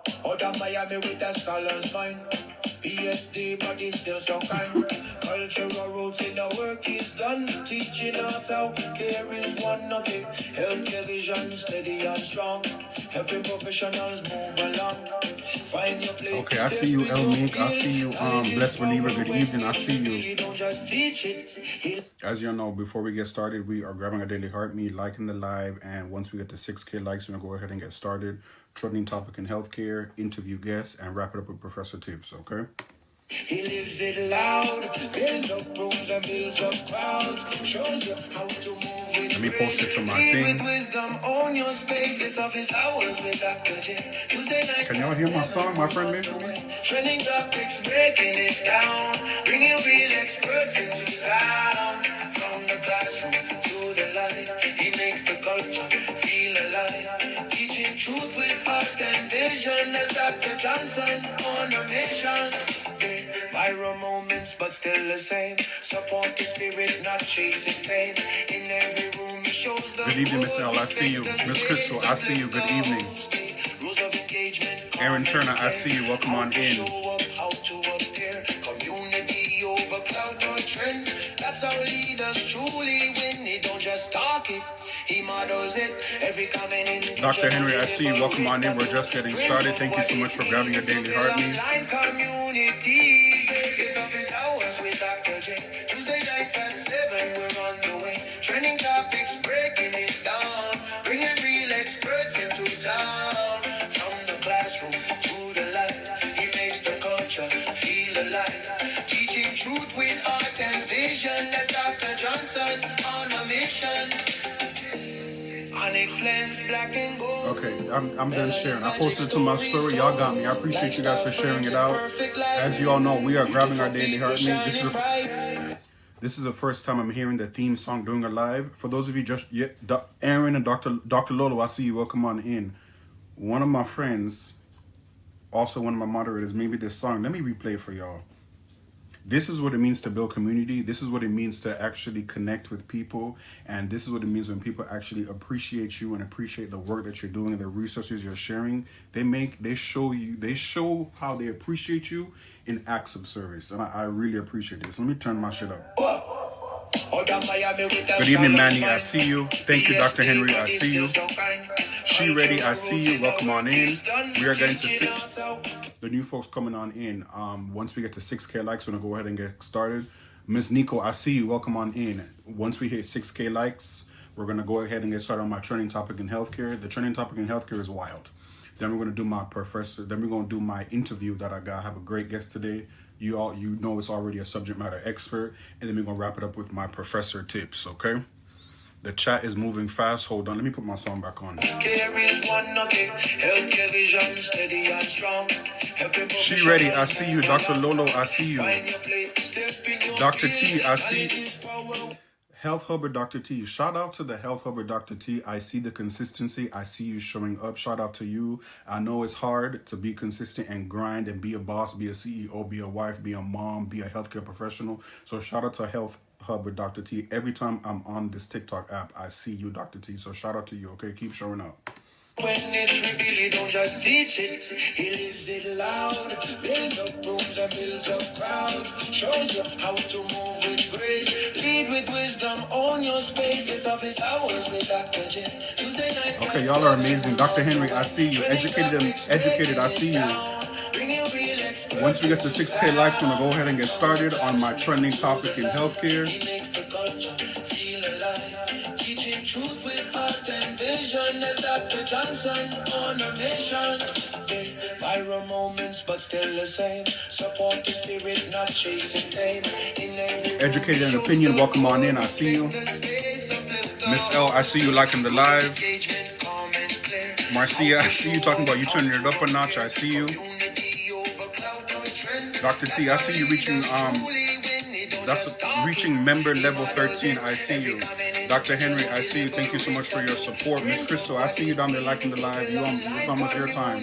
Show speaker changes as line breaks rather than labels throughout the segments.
Out of Miami with a scholar's mind. PSD, but it's still so kind. Cultural roots in the work is done. Teaching us how care is one of it. Healthcare vision steady and strong. Helping professionals move along. Find your place. Okay, I see you, El Mink. I see you, Blessed Believer. Good evening. I see you. Don't just teach it. As you know, before we get started, we are grabbing a daily heart meet, liking the live, and once we get to 6K likes, we're gonna go ahead and get started. Trending topic in healthcare, interview guests, and wrap it up with Professor Tips, okay? He lives it loud, builds up rooms and builds up crowds, shows you how to move with. Let me post it to my thing. With wisdom, own your space, it's office hours with Dr. J. Tuesday nights. Can y'all hear my song, my friend? Trending topics, breaking it down, bringing real experts into town. From the classroom to the light, he makes the culture feel alive. Teaching truth with heart and vision as Dr. Johnson on a mission. Viral moments, but still the same. Support the spirit, not chasing fame. In every room, he shows the. Good evening, Miss L. I see you. Miss Krystal, I see you. Good evening. Rules of engagement. Aaron Turner, I see you. Welcome on in. How to appear. Community over cloud or trend. That's how leaders truly win. They don't just talk it. He models it. Every comment in. Dr. Henry, I see you. Welcome on in. We're just getting started. Thank you so much for grabbing your daily heart meet. It's office hours with Dr. J. Tuesday nights at 7, we're on the way. Trending topics, breaking it down. Bringing real experts into town. From the classroom to the light, he makes the culture feel alive. Teaching truth with art and vision as Dr. Johnson on a mission. Onyx lens, black and gold. Okay, I'm done sharing. I posted it to my story. Y'all got me. I appreciate you guys for sharing it out. As you all know, we are grabbing our daily heart meet. This is the first time I'm hearing the theme song during a live. For those of you just yet, Aaron and Dr. Lolo, I see you. Welcome on in. One of my friends, also one of my moderators, made me this song. Let me replay it for y'all. This is what it means to build community. This is what it means to actually connect with people. And this is what it means when people actually appreciate you and appreciate the work that you're doing and the resources you're sharing. They show how they appreciate you in acts of service. And I really appreciate this. Let me turn my shit up. Good evening, Manny. I see you. Thank you, Dr. Henry. I see you. She ready. I see you. Welcome on in. We are getting to 6. The new folks coming on in. Once we get to 6K likes, we're gonna go ahead and get started. Miss Nico, I see you. Welcome on in. Once we hit 6K likes, we're gonna go ahead and get started on my trending topic in healthcare. The trending topic in healthcare is wild. Then we're gonna do my professor. Then we're gonna do my interview that I got. I have a great guest today. You know it's already a subject matter expert, and then we're gonna wrap it up with my professor tips. Okay. The chat is moving fast. Hold on. Let me put my song back on. She ready. I see you. Dr. Lolo, I see you. Dr. T, I see. Health Hubber Dr. T. Shout out to the Health Hubber Dr. T. I see the consistency. I see you showing up. Shout out to you. I know it's hard to be consistent and grind and be a boss, be a CEO, be a wife, be a mom, be a healthcare professional. So shout out to Health Hub with Dr. T. Every time I'm on this TikTok app, I see you, Dr. T. So shout out to you, okay? Keep showing up. When it's revealed, he don't just teach it. He lives it loud. Builds up rooms and builds up crowds. Shows you how to move with grace. Lead with wisdom, own your space. It's office hours with Dr. J. Tuesday nights. Okay, y'all are amazing. Dr. Henry, I see you. Educated, I see you. Once we get to 6K likes, I'm going to go ahead and get started on my trending topic in healthcare. He makes the culture feel alive. Teaching truth with heart and vision as Dr. Johnson on a mission. Viral moments, but still the same. Support the spirit, not chasing fame. Educated and opinion, welcome on in. I see you. Miss L, I see you liking the live. Marcia, I see you talking about you turning it up a notch. I see you. Dr. T, I see you reaching member level 13. I see you. Dr. Henry, I see you. Thank you so much for your support. Miss Krystal, I see you down there liking the live. It's almost your time.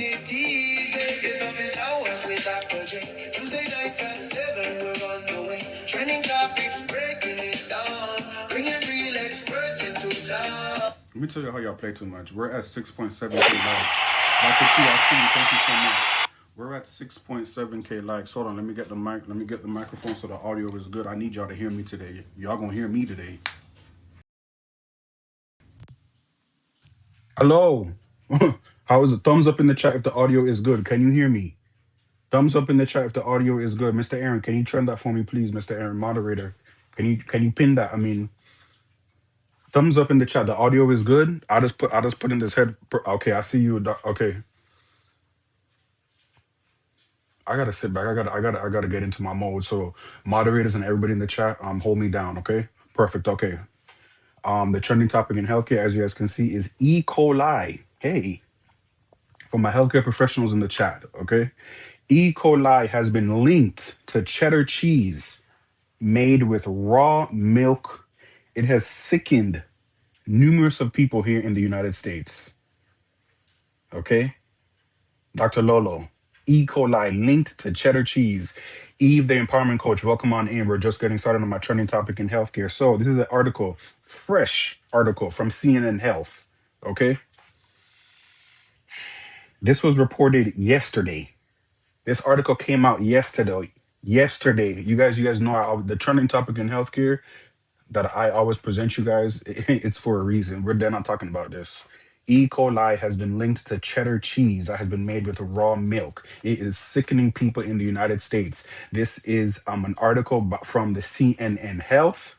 Let me tell you how y'all play too much. We're at 6.7K likes. Dr. T, I see you. Thank you so much. We're at 6.7K likes. Hold on, let me get the mic. Let me get the microphone so the audio is good. I need y'all to hear me today. Y'all gonna hear me today. Hello. How is it? Thumbs up in the chat if the audio is good. Can you hear me? Thumbs up in the chat if the audio is good. Mr. Aaron, can you turn that for me, please, Mr. Aaron, moderator? Can you pin that? I mean, thumbs up in the chat. The audio is good. I just put in this head. Okay, I see you. Okay, I gotta sit back. I gotta get into my mode. So moderators and everybody in the chat, hold me down. Okay, perfect. Okay. The trending topic in healthcare, as you guys can see, is E. coli. Hey, for my healthcare professionals in the chat. Okay, E. coli has been linked to cheddar cheese made with raw milk. It has sickened numerous of people here in the United States. Okay, Dr. Lolo, E. coli linked to cheddar cheese. Eve, the empowerment coach, welcome on in. We're just getting started on my trending topic in healthcare. So, this is an article, fresh article from CNN Health. Okay. This was reported yesterday. This article came out yesterday. Yesterday. You guys know the trending topic in healthcare that I always present you guys, it's for a reason. We're then not talking about this. E. coli has been linked to cheddar cheese that has been made with raw milk. It is sickening people in the United States. This is an article from the CNN Health.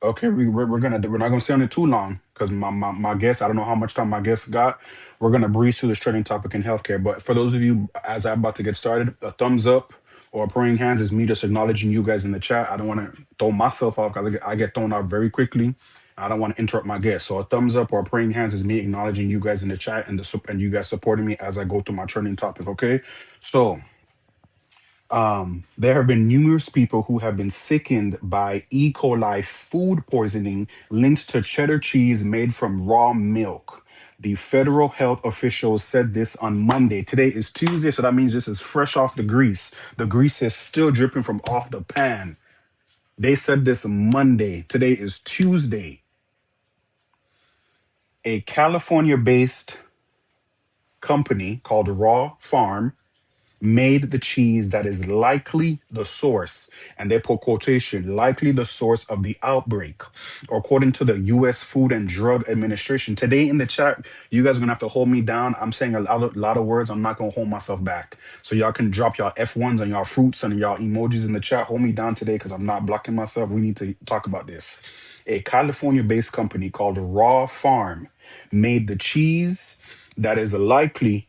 Okay, we're not gonna stay on it too long because my guest, I don't know how much time my guest got. We're gonna breeze through this trending topic in healthcare. But for those of you, as I'm about to get started, a thumbs up or praying hands is me just acknowledging you guys in the chat. I don't want to throw myself off because I get thrown off very quickly. I don't want to interrupt my guest. So a thumbs up or praying hands is me acknowledging you guys in the chat and you guys supporting me as I go through my trending topic. Okay, so there have been numerous people who have been sickened by E. coli food poisoning linked to cheddar cheese made from raw milk. The federal health officials said this on Monday. Today is Tuesday, so that means this is fresh off the grease. The grease is still dripping from off the pan. They said this Monday. Today is Tuesday. A California based company called Raw Farm made the cheese that is likely the source, and they put quotation, likely the source of the outbreak, according to the U.S. Food and Drug Administration. Today in the chat, you guys are gonna have to hold me down. I'm saying a lot of words. I'm not gonna hold myself back. So y'all can drop y'all F1s and y'all fruits and y'all emojis in the chat. Hold me down today because I'm not blocking myself. We need to talk about this. A California-based company called Raw Farm made the cheese that is likely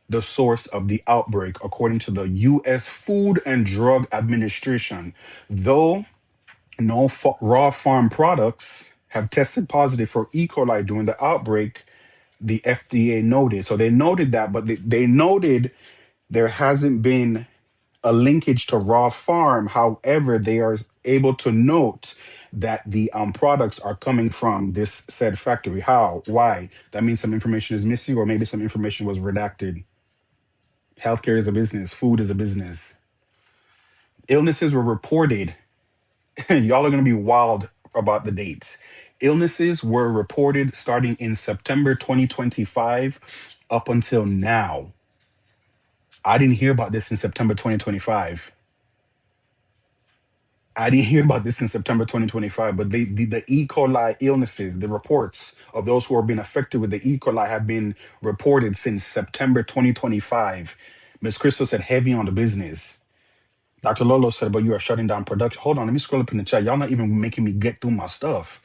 the source of the outbreak, according to the U.S. Food and Drug Administration. Though no raw farm products have tested positive for E. coli during the outbreak, the FDA noted. So they noted that, but they noted there hasn't been a linkage to raw farm. However, they are able to note that the products are coming from this said factory. How? Why? That means some information is missing, or maybe some information was redacted. Healthcare is a business. Food is a business. Illnesses were reported. Y'all are going to be wild about the dates. Illnesses were reported starting in September 2025 up until now. I didn't hear about this in September 2025. I didn't hear about this in September 2025, but the E. coli illnesses, the reports of those who are being affected with the E. coli have been reported since September 2025. Ms. Crystal said heavy on the business. Dr. Lolo said, but you are shutting down production. Hold on, let me scroll up in the chat. Y'all not even making me get through my stuff.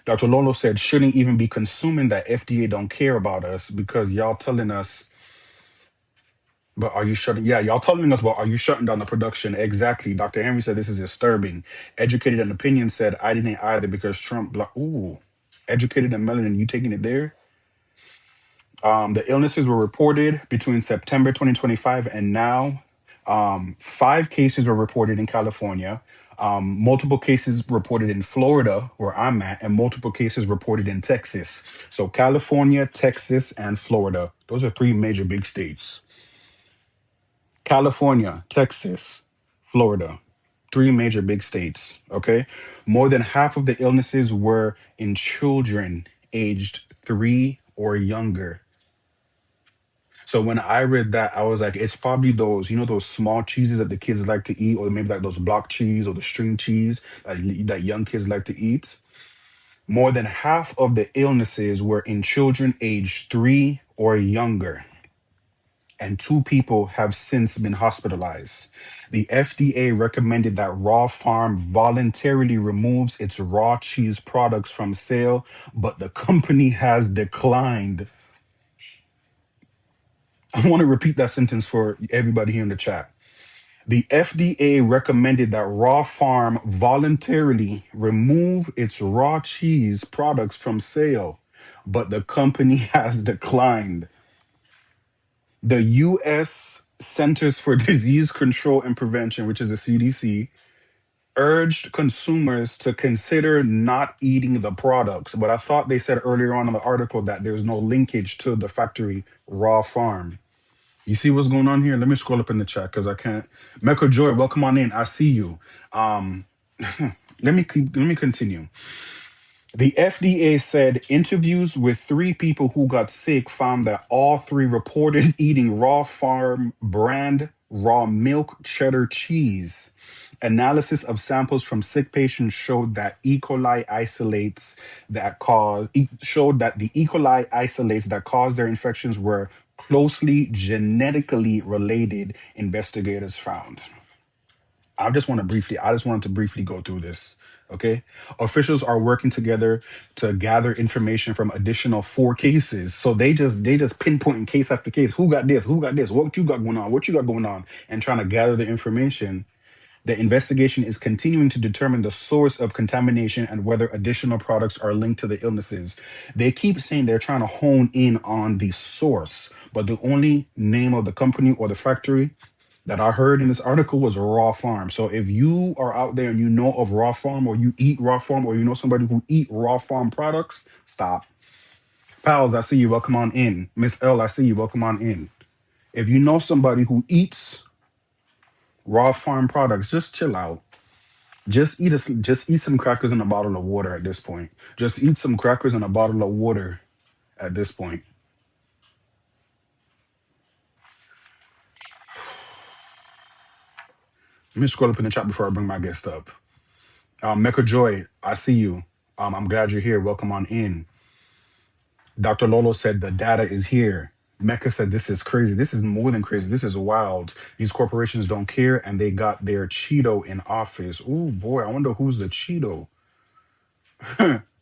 Dr. Lolo said, shouldn't even be consuming that FDA don't care about us because y'all telling us, but are you shutting? Yeah, y'all telling us, but are you shutting down the production? Exactly. Dr. Henry said, this is disturbing. Educated and Opinion said, I didn't either because Trump, ooh, Educated and Melanin, you taking it there? The illnesses were reported between September 2025 and now. Five cases were reported in California, multiple cases reported in Florida, where I'm at, and multiple cases reported in Texas. So, California, Texas, and Florida. Those are three major big states. California, Texas, Florida. Three major big states. Okay. More than half of the illnesses were in children aged 3 or younger.
So when I read that, I was like, it's probably those, those small cheeses that the kids like to eat, or maybe like those block cheese or the string cheese that young kids like to eat. More than half of the illnesses were in children aged 3 or younger, and 2 people have since been hospitalized. The FDA recommended that Raw Farm voluntarily removes its raw cheese products from sale, but the company has declined. I want to repeat that sentence for everybody here in the chat. The FDA recommended that Raw Farm voluntarily remove its raw cheese products from sale, but the company has declined. The US Centers for Disease Control and Prevention, which is the CDC, urged consumers to consider not eating the products. But I thought they said earlier on in the article that there's no linkage to the factory Raw Farm. You see what's going on here? Let me scroll up in the chat because I can't. Mecca Joy, welcome on in. I see you. Um, let me continue. The FDA said interviews with 3 people who got sick found that all 3 reported eating Raw Farm brand raw milk cheddar cheese. Analysis of samples from sick patients showed that E. coli isolates showed that the E. coli isolates that caused their infections were closely genetically related, investigators found. I just wanted to briefly go through this. Okay. Officials are working together to gather information from additional 4 cases. So they just pinpointing case after case. Who got this? Who got this? What you got going on? What you got going on? And trying to gather the information. The investigation is continuing to determine the source of contamination and whether additional products are linked to the illnesses. They keep saying they're trying to hone in on the source, but the only name of the company or the factory that I heard in this article was Raw Farm. So if you are out there and you know of Raw Farm, or you eat Raw Farm, or you know somebody who eat Raw Farm products, stop. Pals, I see you. Welcome on in. Miss L, I see you. Welcome on in. If you know somebody who eats Raw Farm products, just chill out. Just eat some crackers and a bottle of water at this point. Just eat some crackers and a bottle of water at this point. Let me scroll up in the chat before I bring my guest up. Mecca Joy, I see you. I'm glad you're here. Welcome on in. Dr. Lolo said the data is here. Mecca said this is crazy. This is more than crazy. This is wild. These corporations don't care and they got their Cheeto in office. Oh boy, I wonder who's the Cheeto.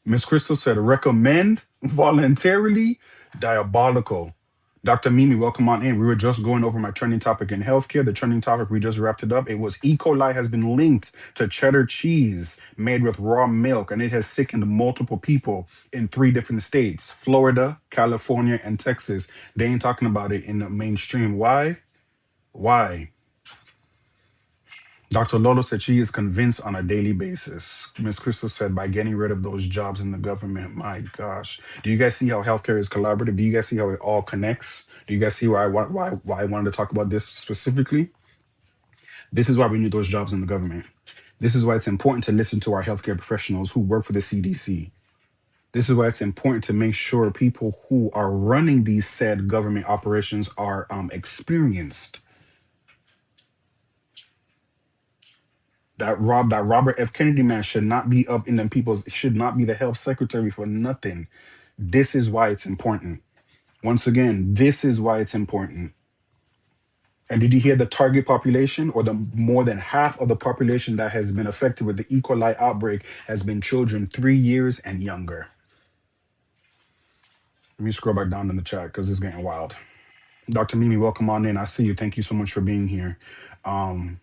Miss Crystal said recommend voluntarily diabolical. Dr. Mimi, welcome on in. We were just going over my trending topic in healthcare. The trending topic, we just wrapped it up. It was E. coli has been linked to cheddar cheese made with raw milk, and it has sickened multiple people in 3 different states: Florida, California, and Texas. They ain't talking about it in the mainstream. Why? Why? Dr. Lolo said she is convinced on a daily basis. Miss Crystal said by getting rid of those jobs in the government. My gosh. Do you guys see how healthcare is collaborative? Do you guys see how it all connects? Do you guys see why I wanted to talk about this specifically? This is why we need those jobs in the government. This is why it's important to listen to our healthcare professionals who work for the CDC. This is why it's important to make sure people who are running these said government operations are experienced. That Robert F. Kennedy man should not be up in them people's should not be the health secretary for nothing. This is why it's important. Once again, this is why it's important. And did you hear the target population, or the more than half of the population that has been affected with the E. coli outbreak has been children 3 years and younger? Let me scroll back down in the chat because it's getting wild. Dr. Mimi, welcome on in. I see you. Thank you so much for being here. Um,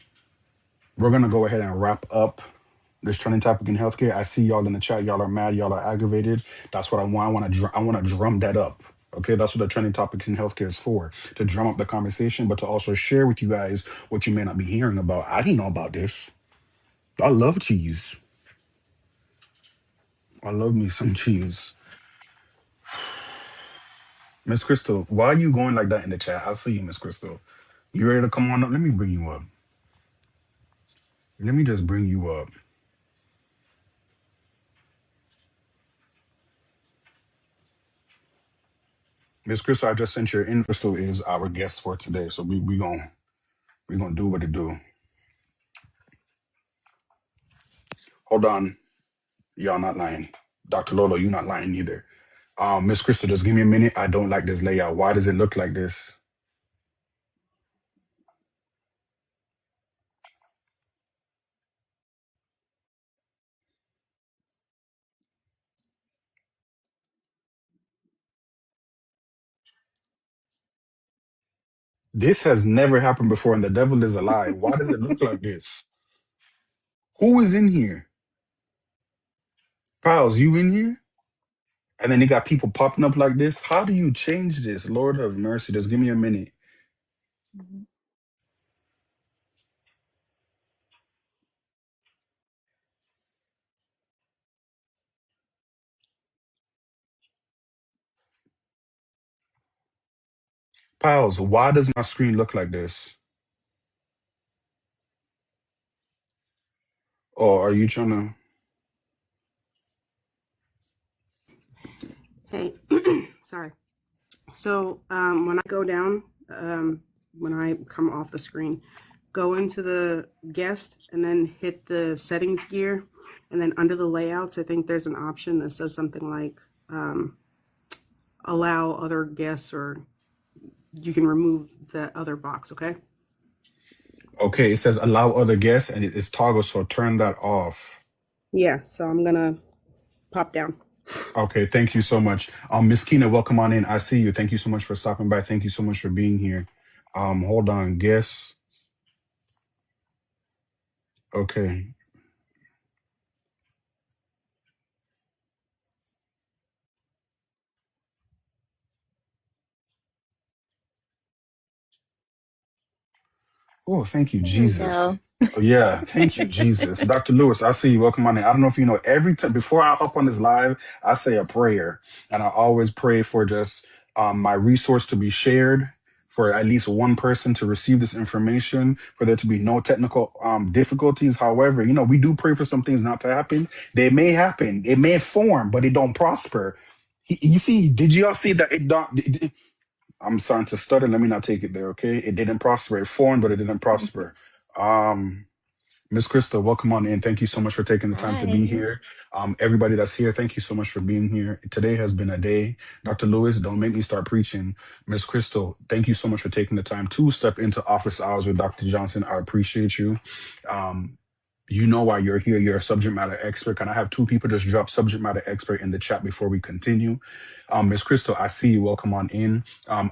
we're gonna go ahead and wrap up this trending topic in healthcare. I see y'all in the chat. Y'all are mad. Y'all are aggravated. That's what I want. I want to drum that up. Okay, that's what the trending topics in healthcare is for, to drum up the conversation, but to also share with you guys what you may not be hearing about. I didn't know about this. I love cheese. I love me some cheese. Miss Crystal, why are you going like that in the chat? I'll see you, Miss Crystal. You ready to come on up? Let me bring you up. Let me just bring you up. Miss Crystal, I just sent your in. Crystal is our guest for today, so we gonna do what it do. Hold on, y'all not lying. Dr. Lolo, you not lying either. Miss Crystal, just give me a minute. I don't like this layout. Why does it look like this? This has never happened before, and the devil is alive. Why does it look like this? Who is in here? Piles, you in here? And then you got people popping up like this. How do you change this? Lord have mercy. Just give me a minute.
Mhm.
Piles, why does my screen look like this? Or are you trying to?
Hey, sorry. So when I go down, when I come off the screen, go into the guest and then hit the settings gear. And then under the layouts, I think there's an option that says something like allow other guests, or you can remove the other box, okay?
Okay, it says allow other guests and it's toggle, so turn that off.
Yeah, so I'm going to pop down.
Okay, thank you so much. Miss Keena, welcome on in. I see you. Thank you so much for stopping by. Thank you so much for being here. Hold on, guess. Okay. Oh, thank you,
There we
Jesus.
go.
Oh, yeah, thank you, Jesus. Dr. Lewis, I see you. Welcome on in. I don't know if you know, every time before I hop on this live, I say a prayer. And I always pray for just my resource to be shared, for at least one person to receive this information, for there to be no technical difficulties. However, we do pray for some things not to happen. They may happen, it may form, but it don't prosper. You see, did y'all see that it don't? I'm starting to stutter. Let me not take it there, okay? It didn't prosper. It formed, but it didn't prosper. Um, Miss Krista, welcome on in. Thank you so much for taking the time to be
Hi.
here. Everybody that's here, thank you so much for being here. Today has been a day. Dr. Lewis, don't make me start preaching. Miss Crystal, thank you so much for taking the time to step into office hours with Dr. Johnson. I appreciate you. Um, you know why you're here. You're a subject matter expert. Can I have two people just drop subject matter expert in the chat before we continue? Miss Crystal, I see you. Welcome on in.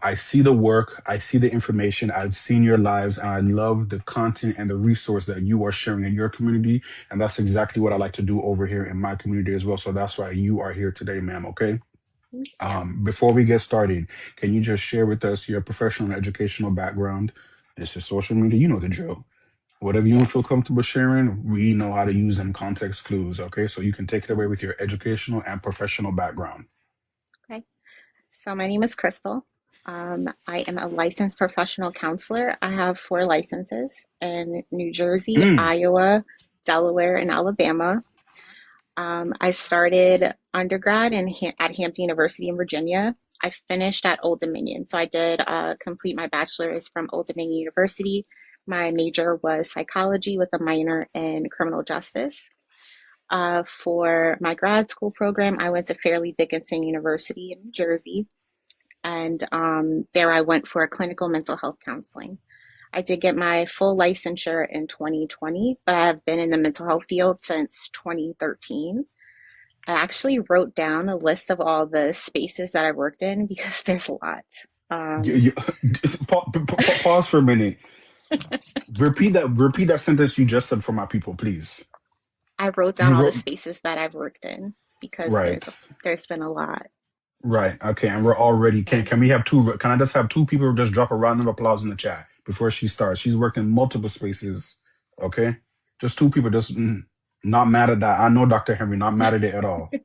I see the work. I see the information. I've seen your lives, and I love the content and the resource that you are sharing in your community. And that's exactly what I like to do over here in my community as well. So that's why you are here today, ma'am. Okay.
Thank you.
Before we get started, can you just share with us your professional and educational background? This is social media. You know the drill. Whatever you don't
Yeah.
feel comfortable sharing, we know how to use them context clues. Okay, so you can take it away with your educational and professional background.
Okay. So my name is Krystal. I am a licensed professional counselor. I have 4 licenses in New Jersey,
Mm.
Iowa, Delaware, and Alabama. I started undergrad at Hampton University in Virginia. I finished at Old Dominion. So I did complete my bachelor's from Old Dominion University. My major was psychology with a minor in criminal justice. For my grad school program, I went to Fairleigh Dickinson University in New Jersey, and there I went for clinical mental health counseling. I did get my full licensure in 2020, but I've been in the mental health field since 2013. I actually wrote down a list of all the spaces that I worked in because there's a lot.
You,
Um,
you, pause for a minute. Repeat that. Repeat that sentence you just said for my people, please.
I wrote down
You
all the
wrote
spaces that I've worked in because
right,
there's been a lot.
right. Okay, and we're already. Can
So
can we have two? Can I just have two people just drop a round of applause in the chat before she starts? She's worked in multiple spaces. Okay, just two people. Just not mad at that. I know Dr. Henry. Not mad at it at all.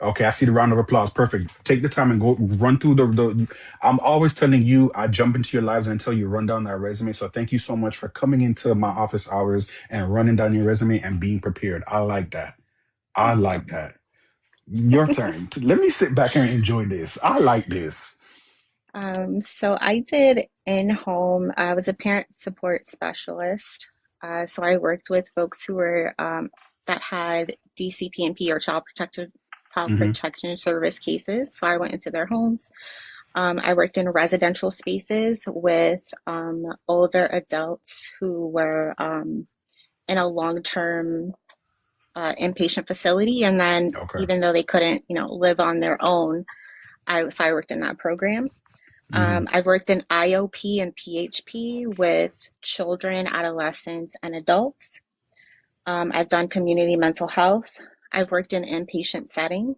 Okay, I see the round of applause. Perfect. Take the time and go run through the. I'm always telling you, I jump into your lives until you run down that resume. So thank you so much for coming into my office hours and running down your resume and being prepared. I like that. I
thank you.
like that. Your turn. Let me sit back and enjoy this. I like this.
So I did in-home, I was a parent support specialist. So I worked with folks who were that had DCPNP or child
Hmm.
protection service cases. So I went into their homes. I worked in residential spaces with older adults who were in a long-term inpatient facility, and then
Okay.
even though they couldn't, live on their own, I worked in that program.
Hmm.
I've worked in IOP and PHP with children, adolescents, and adults. I've done community mental health. I've worked in inpatient setting.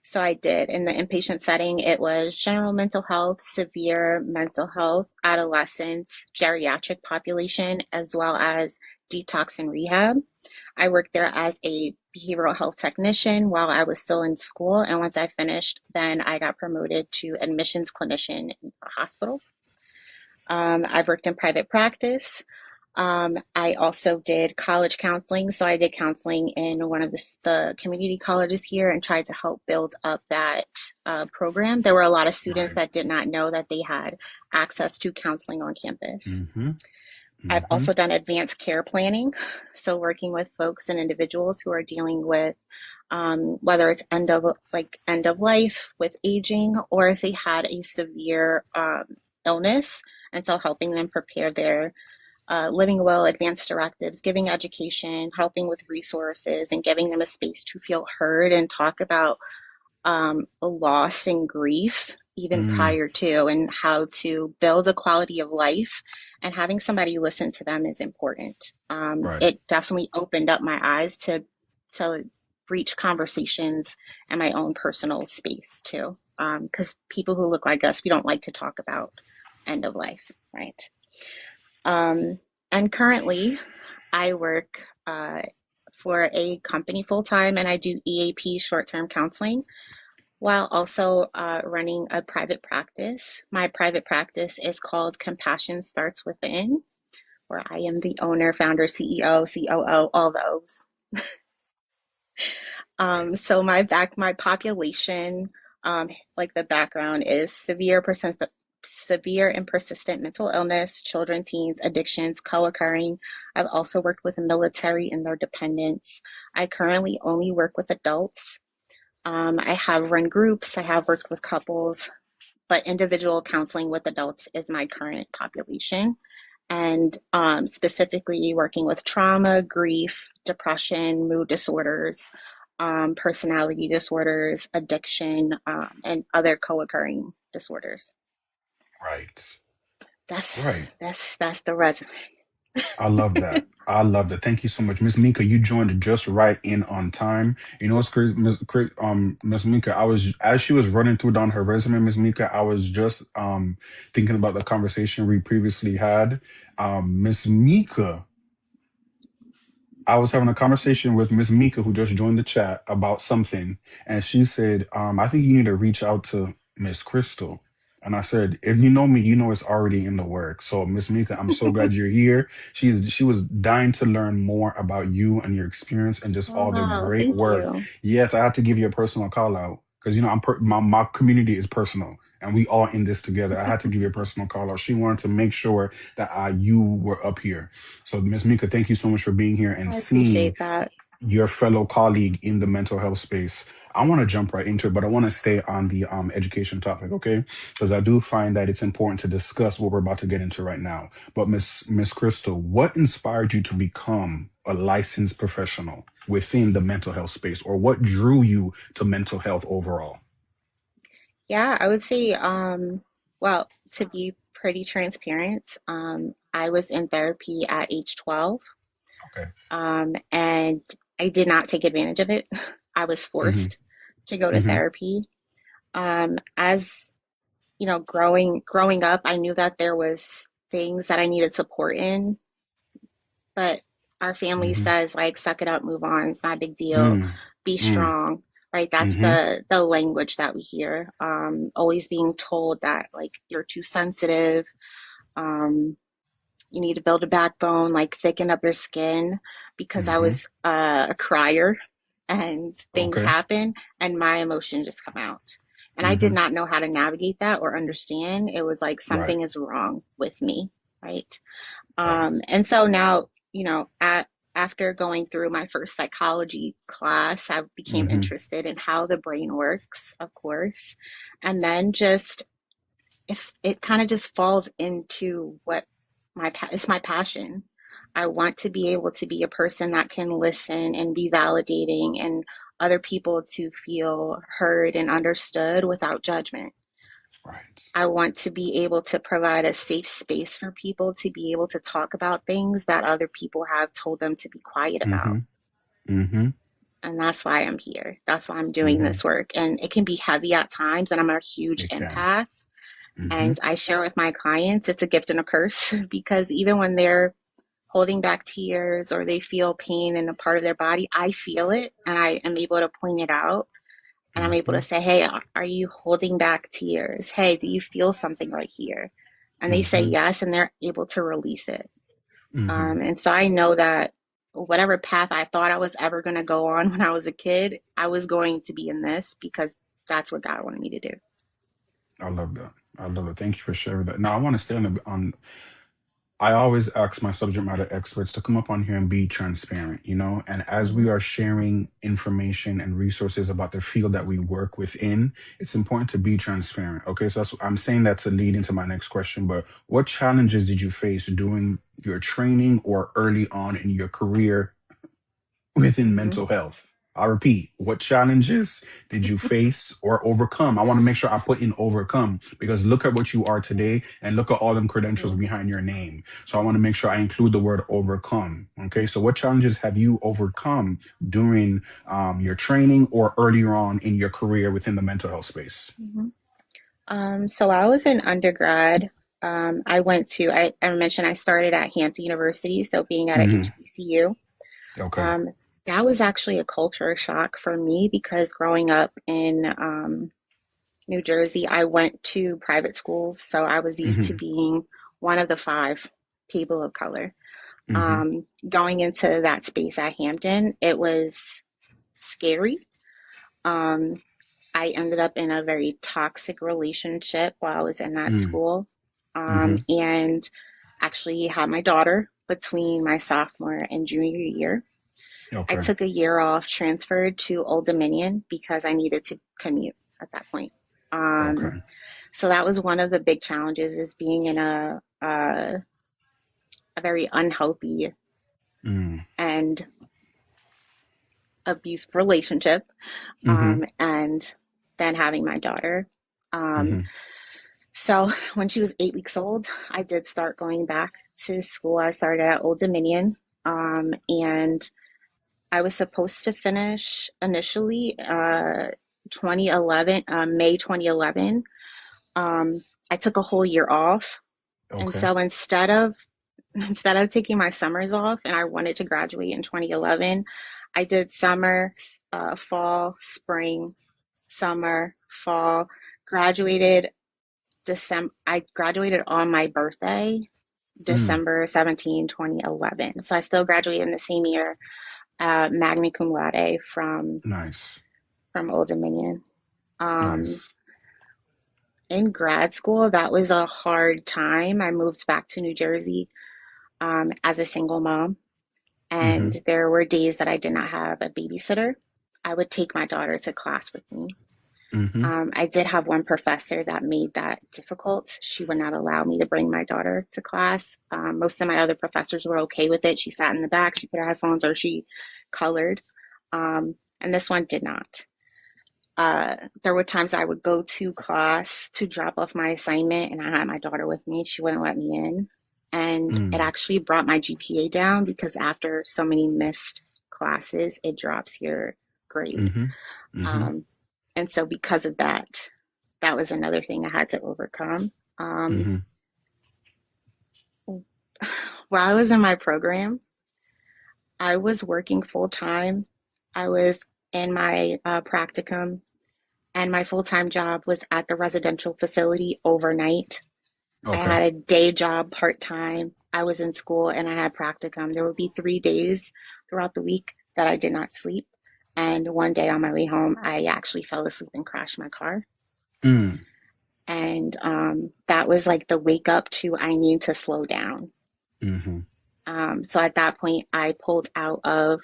So I did. In the inpatient setting, it was general mental health, severe mental health, adolescents, geriatric population, as well as detox and rehab. I worked there as a behavioral health technician while I was still in school. And once I finished, then I got promoted to admissions clinician in a hospital. I've worked in private practice. I also did college counseling. So I did counseling in one of the community colleges here and tried to help build up that program. There were a lot of students
Right.
that did not know that they had access to counseling on campus.
Hmm.
I've
Hmm.
also done advanced care planning, so working with folks and individuals who are dealing with whether it's end of life with aging, or if they had a severe illness, and so helping them prepare their living will, advanced directives, giving education, helping with resources, and giving them a space to feel heard and talk about loss and grief even
Mm.
prior to, and how to build a quality of life, and having somebody listen to them is important.
Right.
It definitely opened up my eyes to reach conversations in my own personal space too, because people who look like us, we don't like to talk about end of life, right? um, and currently I work for a company full time, and I do EAP, short term counseling, while also running a private practice. My private practice is called Compassion Starts Within, where I am the owner, founder, CEO, COO, all those.
Right.
My population, like the background is severe and persistent mental illness, children, teens, addictions, co-occurring. I've also worked with the military and their dependents. I currently only work with adults. I have run groups, I have worked with couples, but individual counseling with adults is my current population. And specifically working with trauma, grief, depression, mood disorders, personality disorders, addiction, and other co-occurring disorders.
Right.
That's
Right.
that's the resume.
I love that. I love that. Thank you so much, Miss Mika. You joined just right in on time. You know what's crazy, Miss Mika? I was as she was running through down her resume, Miss Mika. I was just thinking about the conversation we previously had. Miss Mika, I was having a conversation with Miss Mika, who just joined the chat, about something, and she said, "I think you need to reach out to Miss Krystal." And I said, "If you know me, you know it's already in the work." So, Miss Mika, I'm so glad you're here. She was dying to learn more about you and your experience and just
Oh
all the
wow,
great
thank
work.
you.
Yes, I had to give you a personal call out because my community is personal. And we all in this together. I had to give you a personal call out. She wanted to make sure that you were up here. So, Miss Mika, thank you so much for being here and
I
seeing
appreciate that.
your fellow colleague in the mental health space. I want to jump right into it, but I want to stay on the education topic, okay? Because I do find that it's important to discuss what we're about to get into right now. But Miss Krystal, what inspired you to become a licensed professional within the mental health space, or what drew you to mental health overall?
Yeah, I would say, well, to be pretty transparent, I was in therapy at age 12,
Okay.
and I did not take advantage of it. I was
Mm-hmm.
forced to go to
Mm-hmm.
therapy. As growing up, I knew that there was things that I needed support in, but our family
Mm-hmm.
says like, suck it up, move on. It's not a big deal.
Mm.
Be
Mm.
strong, right? That's
Mm-hmm.
the language that we hear. Always being told that like you're too sensitive. Um, you need to build a backbone, like thicken up your skin, because I
Mm-hmm.
was a crier. and things
Okay.
happen and my emotion just come out. And I did
Mm-hmm.
not know how to navigate that or understand. It was like
Right.
something is wrong with me, right?
Right.
And so now, at after going through my first psychology class, I became
Mm-hmm.
interested in how the brain works, of course. And then just if it kind of just falls into what it's my passion. I want to be able to be a person that can listen and be validating and other people to feel heard and understood without judgment.
Right.
I want to be able to provide a safe space for people to be able to talk about things that other people have told them to be quiet
Mm-hmm.
about.
Mm-hmm.
And that's why I'm here. That's why I'm doing
Mm-hmm.
this work. And it can be heavy at times, and I'm a huge
It can.
empath.
Mm-hmm.
And I share with my clients it's a gift and a curse because even when they're holding back tears or they feel pain in a part of their body, I feel it and I am able to point it out. And I'm able
Mm-hmm.
to say, hey, are you holding back tears? Hey, do you feel something right here? And they say
Mm-hmm.
yes, and they're able to release it.
Mm-hmm.
And so I know that whatever path I thought I was ever going to go on when I was a kid, I was going to be in this because that's what God wanted me to do.
I love that. I love it. Thank you for sharing that. Now I want to stay on I always ask my subject matter experts to come up on here and be transparent, And as we
Mm-hmm.
are sharing information and resources about the field that we work within, it's important to be transparent. Okay. So I'm saying that to lead into my next question, but what challenges did you face doing your training or early on in your career within
Mm-hmm.
mental health? I repeat, what challenges did you face or overcome? I want to make sure I put in overcome because look at what you are today and look at all them credentials
Mm-hmm.
behind your name. So I want to make sure I include the word overcome. Okay. So what challenges have you overcome during your training or earlier on in your career within the mental health space?
Mm-hmm. So I was in undergrad. I mentioned I started at Hampton University, so being at a
Hmm.
HBCU.
Okay.
Um, that was actually a culture shock for me because growing up in New Jersey, I went to private schools, so I was used to
Hmm.
being one of the five people of color.
Hmm.
Going into that space at Hampton, it was scary. Um, I ended up in a very toxic relationship while I was in that
Hmm.
school,
Hmm.
and actually had my daughter between my sophomore and junior year. I
Okay.
took a year off, transferred to Old Dominion because I needed to commute at that point. Um,
Okay.
so that was one of the big challenges is being in a very unhealthy
Mm.
and abusive relationship,
Hmm.
and then having my daughter. Um,
Hmm.
so when she was 8 weeks old, I did start going back to school. I started at Old Dominion, and I was supposed to finish initially 2011, May 2011. I took a whole year off, and
Okay.
so instead of taking my summers off, and I wanted to graduate in 2011, I did summer, fall, spring, summer, fall. Graduated December. I graduated on my birthday,
Mm.
December 17, 2011. So I still graduated in the same year, magna cum laude
Nice.
from Old Dominion. Um,
Nice.
in grad school, that was a hard time. I moved back to New Jersey as a single mom, and
Hmm.
there were days that I did not have a babysitter. I would take my daughter to class with me.
Hmm.
I did have one professor that made that difficult. She would not allow me to bring my daughter to class. Most of my other professors were okay with it. She sat in the back, she put her headphones, or she colored. And this one did not. There were times I would go to class to drop off my assignment, and I had my daughter with me. She wouldn't let me in. And it
Mm.
actually brought my GPA down because after so many missed classes, it drops your grade.
Mhm. Mhm.
Um, and so, because of that, that was another thing I had to overcome. Um,
Mhm.
while I was in my program, I was working full time. I was in my practicum, and my full time job was at the residential facility overnight. I
Okay.
had a day job part time. I was in school and I had practicum. There would be 3 days throughout the week that I did not sleep. And one day on my way home, I actually fell asleep and crashed my car.
Mm,
And that was like the wake up to I need to slow down.
mm-hmm.
So at that point, I pulled out of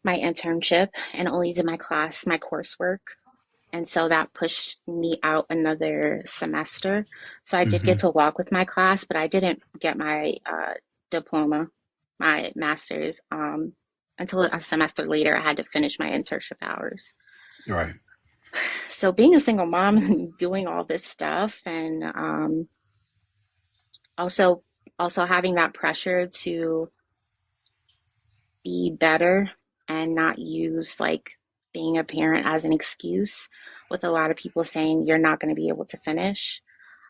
my internship and only did my coursework. And so that pushed me out another semester. So I did
Mm-hmm.
get to walk with my class, but I didn't get my diploma, my master's, until a semester later. I had to finish my internship hours.
Right.
So being a single mom and doing all this stuff, and also also having that pressure to be better and not use like being a parent as an excuse, with a lot of people saying you're not going to be able to finish.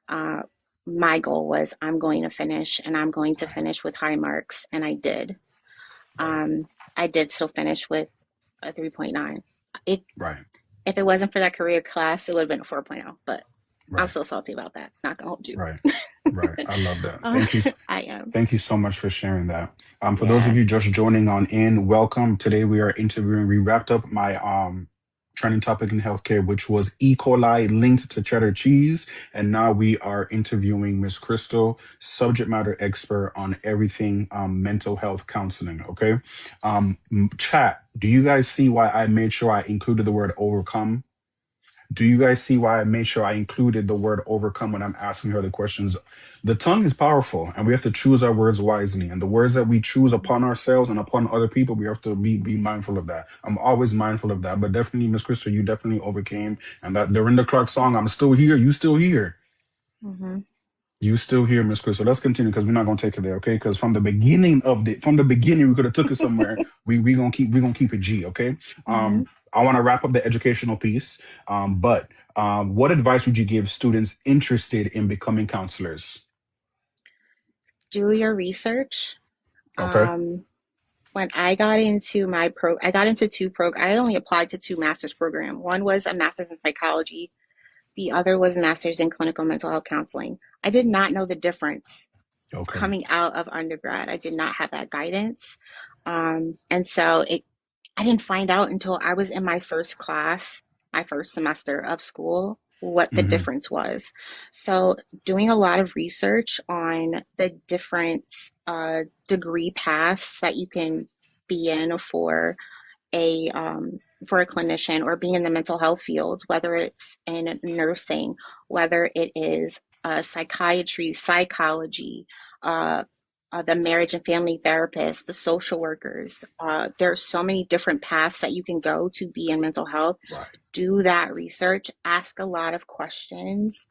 uh, my goal was I'm going to finish, and I'm going to
Right.
finish with high marks, and I did.
Right.
um, I did still finish with a 3.9. it
Right.
If it wasn't for that career class, it would have been a 4.0, but I'm
Right.
still salty about that. Not gonna hold you.
Right. Right. I love that.
uh,
Thank you.
I am.
Thank you so much for sharing that. For those of
Yeah.
you just joining on in, welcome. Today we are interviewing. We wrapped up my trending topic in healthcare, which was E. coli linked to cheddar cheese, and now we are interviewing Miss Krystal, subject matter expert on everything mental health counseling. Okay, chat. Do you guys see why I made sure I included the word overcome? Do you guys see why I made sure I included the word overcome when I'm asking her the questions? The tongue is powerful, and we have to choose our words wisely. And the words that we choose upon ourselves and upon other people, we have to be mindful of that. I'm always mindful of that. But definitely, Miss Crystal, you definitely overcame. And that Dorinda Clark song, I'm still here, you still here.
Mm-hmm.
You still here, Miss Crystal. Let's continue because we're not gonna take it there, okay? Because from the beginning, we could have took it somewhere. We gonna keep it G, okay?
Mm-hmm.
I want to wrap up the educational piece. But what advice would you give students interested in becoming counselors?
Do your research.
Okay.
um, when I got into I got into two I only applied to two master's program. One was a master's in psychology. The other was a master's in clinical mental health counseling. I did not know the difference
Okay.
coming out of undergrad. I did not have that guidance. And so I didn't find out until I was in my first class, my first semester of school, what the
Mm-hmm.
difference was. So, doing a lot of research on the different degree paths that you can be in a for a clinician, or being in the mental health field, whether it's in nursing, whether it is psychiatry, psychology, uh, the marriage and family therapists, the social workers. There's so many different paths that you can go to be in mental health.
Right.
Do that research, ask a lot of questions,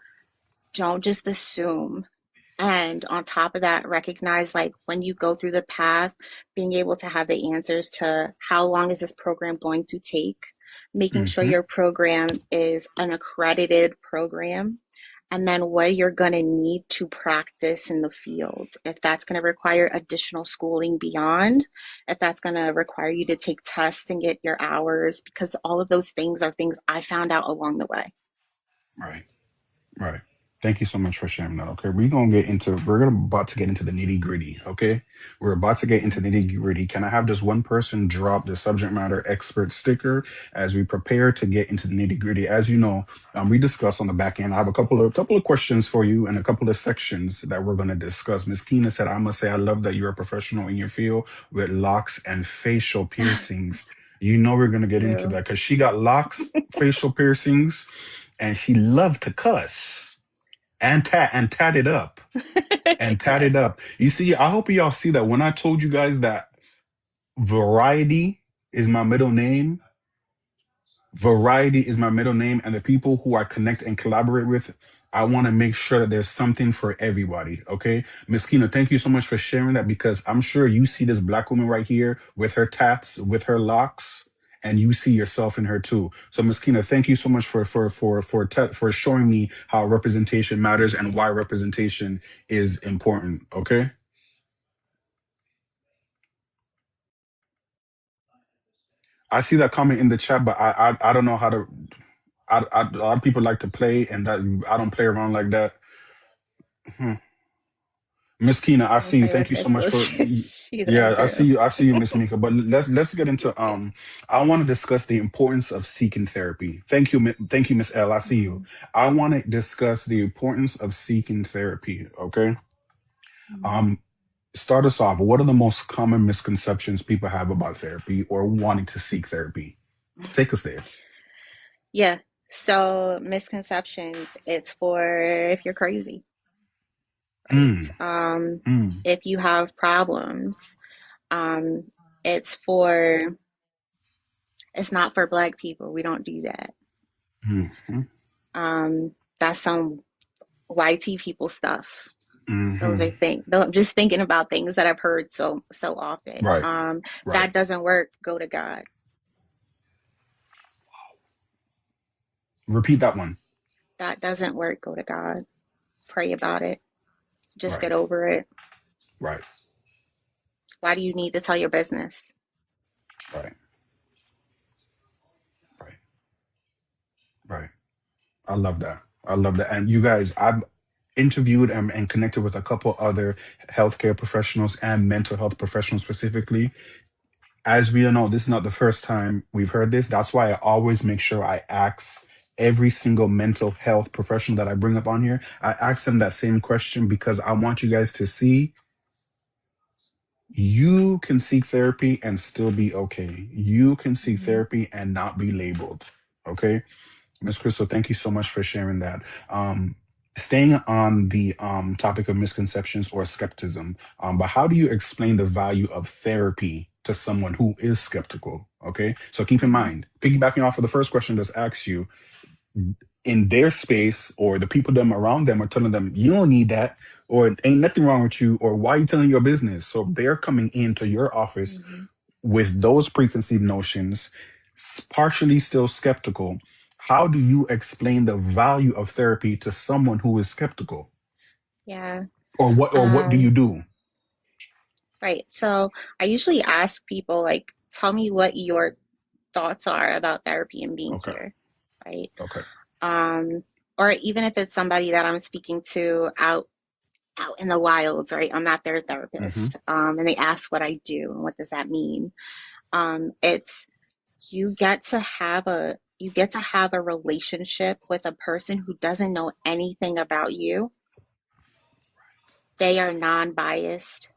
don't just assume. And on top of that, recognize like when you go through the path, being able to have the answers to how long is this program going to take, making sure
Mm-hmm.
your program is an accredited program, and then what you're going to need to practice in the field. If that's going to require additional schooling beyond, if that's going to require you to take tests and get your hours, because all of those things are things I found out along the way.
Right. Right. Thank you so much for sharing that. Okay, we're gonna about to get into the nitty gritty. Okay, we're about to get into the nitty gritty. Can I have just one person drop the subject matter expert sticker as we prepare to get into the nitty gritty? As you know, we discuss on the back end. I have a couple of questions for you and a couple of sections that we're gonna discuss. Miss Keena said, "I must say, I love that you're a professional in your field with locks and facial piercings." You know we're gonna get into
You.
that because she got locks, facial piercings, and she loved to cuss and tat it up and tat it
Yes.
up. You see, I hope y'all see that when I told you guys that variety is my middle name, variety is my middle name, and the people who I connect and collaborate with, I want to make sure that there's something for everybody. Okay, Miss Kina, thank you so much for sharing that because I'm sure you see this black woman right here with her tats, with her locks, and you see yourself in her too. So, Miss Kina, thank you so much for showing me how representation matters and why representation is important. Okay. I see that comment in the chat, but I don't know how to. A lot of people like to play, and that I don't play around like that. Hmm. Miss Keena, I see you.
Okay,
Thank
with
you so
this
much
little
for
she's that
yeah, I see
girl.
you. I see you, Miss Mika. But let's get into I want to discuss the importance of seeking therapy. Thank you, thank you, Miss L. I see you.
Mhm,
I want to discuss the importance of seeking therapy. Okay.
mhm.
Um, Start us off. What are the most common misconceptions people have about therapy or wanting to seek therapy? Take us there.
Yeah. So misconceptions, it's for if you're crazy, right?
Mm, mm,
If you have problems, um, it's for it's not for black people. We don't do that.
mm, mm,
That's some YT people stuff. Those
mm-hmm.
are things. I'm just thinking about things that I've heard so often.
Right, right.
That doesn't work. Go to God.
Repeat that one.
That doesn't work. Go to God. Pray about it. Just get
Right,
over it.
right,
Why do you need to tell your business?
right, right, right. I love that. I love that. And you guys, I've interviewed and connected with a couple other healthcare professionals and mental health professionals specifically. As we all know, this is not the first time we've heard this. That's why I always make sure I ask every single mental health professional that I bring up on here. I ask them that same question because I want you guys to see you can seek therapy and still be okay. You can seek
Mm-hmm.
therapy and not be labeled. Okay. Miss Crystal, thank you so much for sharing that. Staying on the topic of misconceptions or skepticism, but how do you explain the value of therapy to someone who is skeptical? Okay, so keep in
Mm-hmm.
mind, piggybacking off of the first question, just asked you in their space or the people them around them are telling them you don't need that or ain't nothing wrong with you or why are you telling your business? So they're coming into your office
Mm-hmm.
with those preconceived notions, partially still skeptical. How do you explain the value of therapy to someone who is skeptical?
Yeah.
Or what do you
Um,
do?
right. So I usually ask people like, tell me what your thoughts are about therapy and being
Okay.
here, right?
Okay.
Um, or even if it's somebody that I'm speaking to out in the wilds, right? I'm not their
Mm-hmm.
therapist. And they ask what I do and what does that mean? It's you get to have a relationship with a person who doesn't know anything about you. They are non-biased.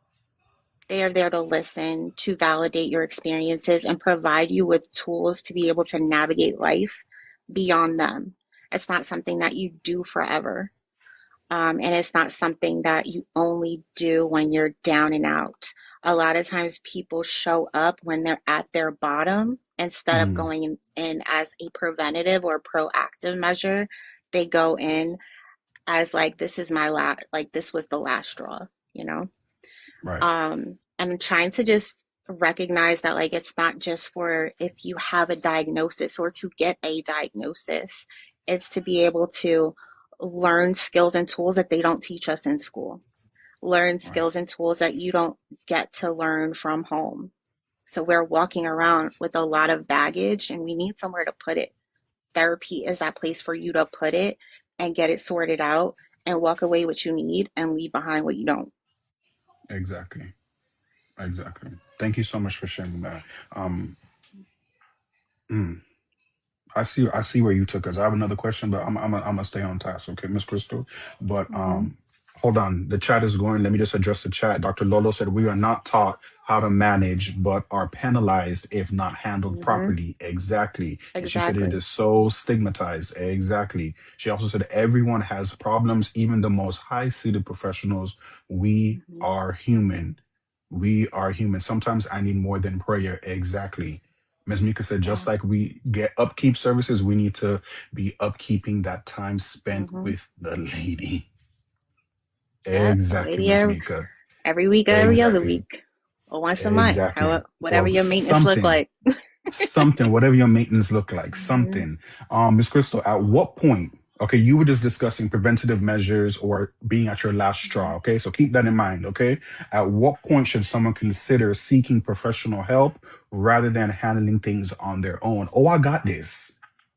They are there to listen, to validate your experiences, and provide you with tools to be able to navigate life beyond them. It's not something that you do forever. And it's not something that you only do when you're down and out. A lot of times people show up when they're at their bottom instead of
Mm,
going in as a preventative or proactive measure. They go in as like, this is my last, like, this was the last straw, you know?
right.
And I'm trying to just recognize that, like, it's not just for if you have a diagnosis or to get a diagnosis, it's to be able to learn skills and tools that they don't teach us in school, learn
Right.
skills and tools that you don't get to learn from home. So we're walking around with a lot of baggage and we need somewhere to put it. Therapy is that place for you to put it and get it sorted out and walk away what you need and leave behind what you don't.
Exactly. Exactly. Thank you so much for sharing that. Um, mm. I see where you took us. I have another question, but I'm gonna stay on task, okay, Miss Crystal. But
Mm-hmm.
hold on. The chat is going. Let me just address the chat. Dr. Lolo said we are not taught how to manage, but are penalized if not handled
Mm-hmm.
properly. Exactly. And she said it
Exactly.
is so stigmatized. Exactly. She also said everyone has problems, even the most high-seated professionals. We
Mm-hmm.
are human. We are human. Sometimes I need more than prayer. Exactly. Ms. Mika said, just
Yeah.
like we get upkeep services, we need to be upkeeping that time spent
Mm-hmm.
with the lady.
Yep. The
Exactly,
lady
Miss Mika.
every week or every other
Exactly.
week or once a month,
Exactly.
whatever
Or
your maintenance look
something.
like.
Something, whatever your maintenance look like,
Mm-hmm.
something. Miss Crystal, at what point? Okay, you were just discussing preventative measures or being at your last
Mm-hmm.
straw. Okay, so keep that in mind. Okay, at what point should someone consider seeking professional help rather than handling things on their own? Oh, I got this.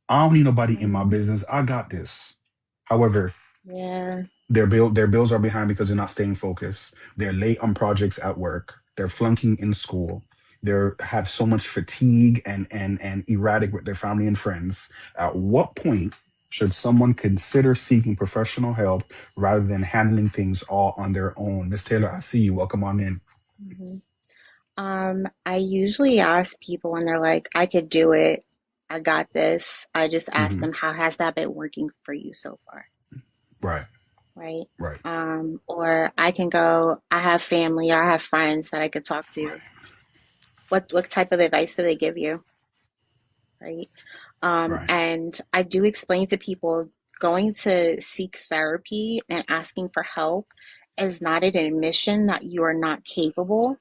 I don't need nobody in my
Mm-hmm.
business. I got this. However,
Yeah.
Their bills are behind because they're not staying focused. They're late on projects at work. They're flunking in school. They have so much fatigue and erratic with their family and friends. At what point should someone consider seeking professional help rather than handling things all on their own? Miss Taylor, I see you. Welcome on in.
hmm I usually ask people when they're like, I could do it, I got this. I just ask
Hmm.
them, how has that been working for you so far?
Right,
Right?
right,
Or I can go, I have family, I have friends that I could talk to. What type of advice do they give you? Right?
right.
And I do explain to people going to seek therapy and asking for help is not an admission that you are not capable.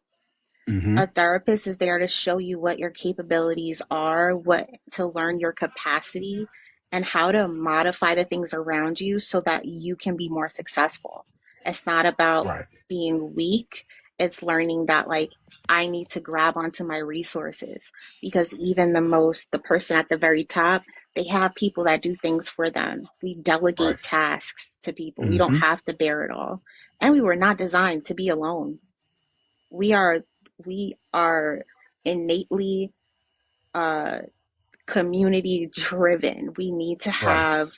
Hmm.
A therapist is there to show you what your capabilities are, what to learn your capacity, and how to modify the things around you so that you can be more successful. It's not about
Right,
being weak, it's learning that, like, I need to grab onto my resources because even the person at the very top, they have people that do things for them. We
right.
delegate tasks to people, we don't
Hmm.
have to bear it all. And we were not designed to be alone. We are we are innately uh community driven. We need to
Right,
have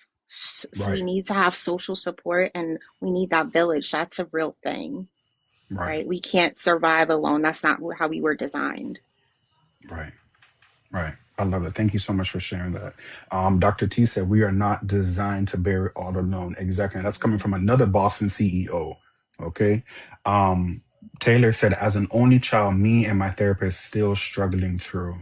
we
right,
need to have social support, and we need that village. That's a real thing,
right,
right? We can't survive alone. That's not how we were designed.
right. Right. I love it. Thank you so much for sharing that. Dr. T said we are not designed to bear it all alone. Exactly. And that's coming from another Boston CEO. Okay. Um, Taylor said, as an only child, me and my therapist still struggling through.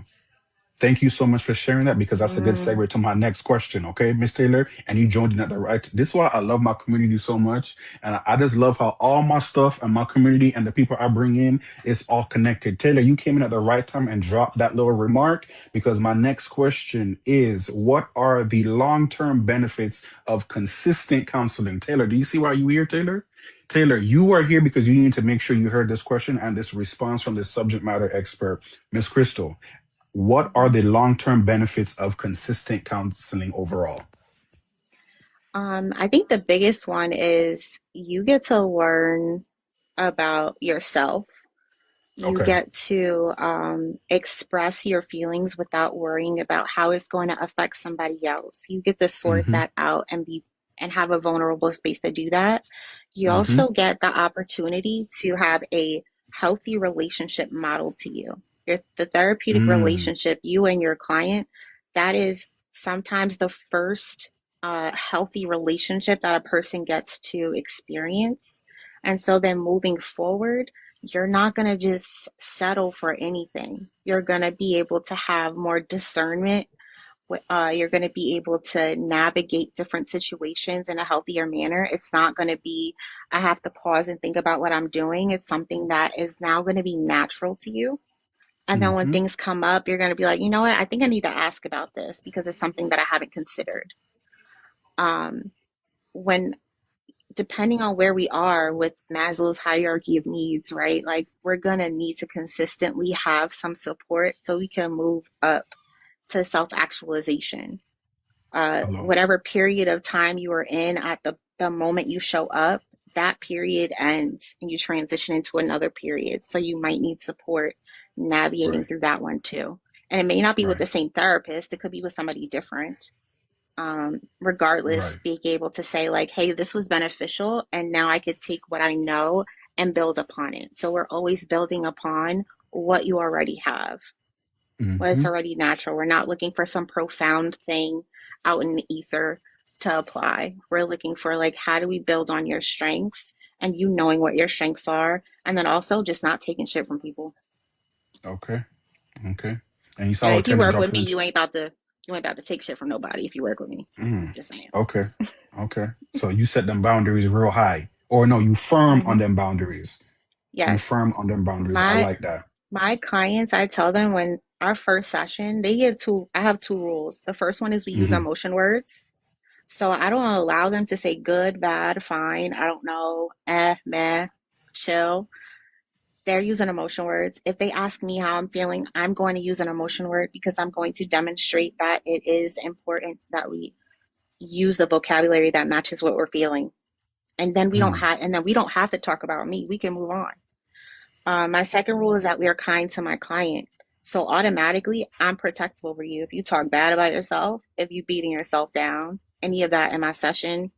Thank you so much for sharing that because that's a good
Mm,
segue to my next question. Okay, Miss Taylor, and you joined in at the right. This is why I love my community so much, and I just love how all my stuff and my community and the people I bring in is all connected. Taylor, you came in at the right time and dropped that little remark because my next question is: what are the long-term benefits of consistent counseling? Taylor, do you see why you here, Taylor? Taylor, you are here because you need to make sure you heard this question and this response from the subject matter expert, Miss Crystal. What are
mhm.
the long-term benefits of consistent counseling overall?
I think the biggest one is you get to learn about yourself. You
Okay.
get to express your feelings without worrying about how it's going to affect somebody else. You get to sort
Mm-hmm.
that out and have a vulnerable space to do that. You
Mm-hmm.
also get the opportunity to have a healthy relationship modeled to you. The therapeutic
Mm.
relationship, you and your client, that is sometimes the first healthy relationship that a person gets to experience. And so then moving forward, you're not going to just settle for anything. You're going to be able to have more discernment. You're going to be able to navigate different situations in a healthier manner. It's not going to be, I have to pause and think about what I'm doing. It's something that is now going to be natural to you. And then when
Mm-hmm.
things come up, you're going to be like, you know what? I think I need to ask about this because it's something that I haven't considered. Um, when Depending on where we are with Maslow's hierarchy of needs, right? Like we're gonna need to consistently have some support so we can move up to self-actualization.
Hello.
Whatever period of time you are in at the moment you show up, that period ends and you transition into another period. So you might need support navigating
Right.
through that one too. And it may not be with
Right.
the same therapist, it could be with somebody different. Regardless,
Right.
being able to say, like, hey, this was beneficial, and now I could take what I know and build upon it. So we're always building upon what you already have, what's
Mm-hmm.
already natural. We're not looking for some profound thing out in the ether to apply. We're looking for, like, how do we build on your strengths and you knowing what your strengths are, and then also just not taking shit from people.
Okay. Okay. And you saw
And
how
if you
Taylor
work
dropped
with
in
me,
the
you ain't about to take shit from nobody if you work with me.
mm.
Just saying.
Okay. Okay. So you set them boundaries real high. Or no, you firm on
Hmm.
them boundaries. You
Yes.
firm on them boundaries. I
My
like that.
My clients, I tell them when our first session, I have two rules. The first one is we use
Mm-hmm.
emotion words. So I don't allow them to say good, bad, fine, I don't know, meh, chill. They're using emotion words. If they ask me how I'm feeling, I'm going to use an emotion word because I'm going to demonstrate that it is important that we use the vocabulary that matches what we're feeling. And then
Mm.
we don't have to talk about me. We can move on. My second rule is that we are kind to my client. So automatically, I'm protective over you. If you talk bad about yourself, if you beating yourself down, any of that in my session,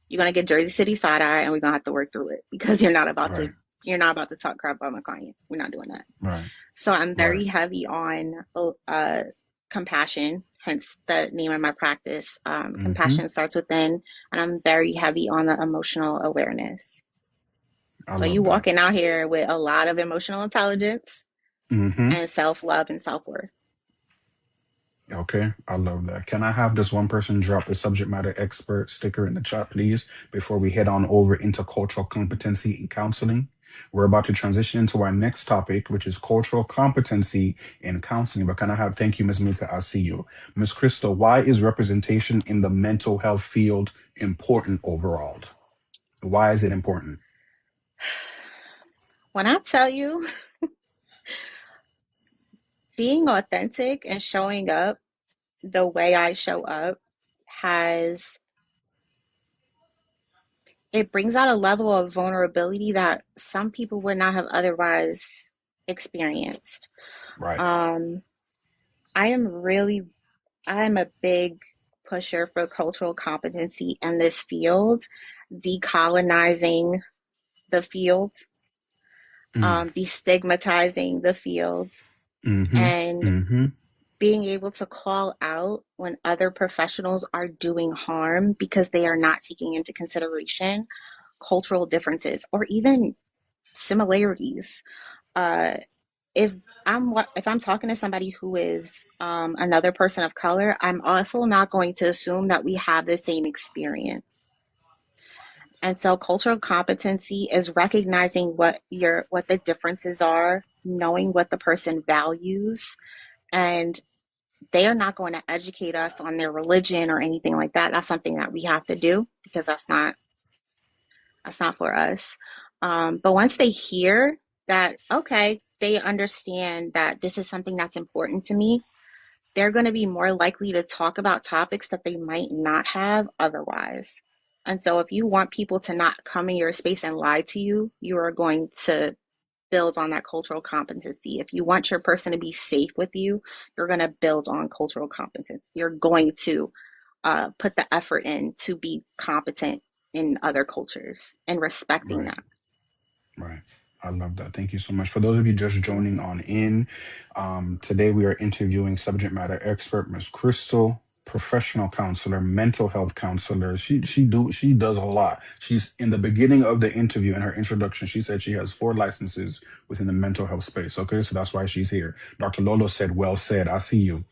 you're gonna get Jersey City side eye, and we're gonna have to work through it because
Right.
you're not about to talk crap about my client. We're not doing that.
Right.
So I'm
Right.
very heavy on compassion, hence the name of my practice.
Mm-hmm.
Compassion starts within, and I'm very heavy on the emotional awareness.
I
So you
love that.
walking out here with a lot of emotional intelligence
Mm-hmm.
and self love and self worth.
Okay, I love that. Can I have this one person drop the subject matter expert sticker in the chat, please, before we head on over into cultural competency in counseling? We're about to transition into our next topic, which is cultural competency in counseling. But can I have, thank you, Ms. Mika, I see you. Ms. Krystal, why is representation in the mental health field important overall? Why is it important?
When I tell you, being authentic and showing up the way I show up has it brings out a level of vulnerability that some people would not have otherwise experienced.
Right,
Um, I am really, I'm a big pusher for cultural competency in this field, decolonizing the field,
mm,
destigmatizing the field,
mm-hmm,
and
mm-hmm,
being able to call out when other professionals are doing harm because they are not taking into consideration cultural differences or even similarities. Uh, if if I'm talking to somebody who is another person of color, I'm also not going to assume that we have the same experience. And so cultural competency is recognizing what the differences are, knowing what the person values, and they are not going to educate us on their religion or anything like that. That's something that we have to do because that's not for us. But once they hear that, okay, they understand that this is something that's important to me, they're going to be more likely to talk about topics that they might not have otherwise. And so if you want people to not come in your space and lie to you, you are going to build on that cultural competency. If you want your person to be safe with you, you're going to build on cultural competence. You're going to put the effort in to be competent in other cultures and respecting
right.
that.
Right. I love that. Thank you so much. For those of you just joining on in, today we are interviewing subject matter expert Miss Krystal, professional counselor, mental health counselor. She does a lot. She's in the beginning of the interview in her introduction. She said she has 4 licenses within the mental health space. Okay, so that's why she's here. Dr. Lolo said, "Well said. I see you."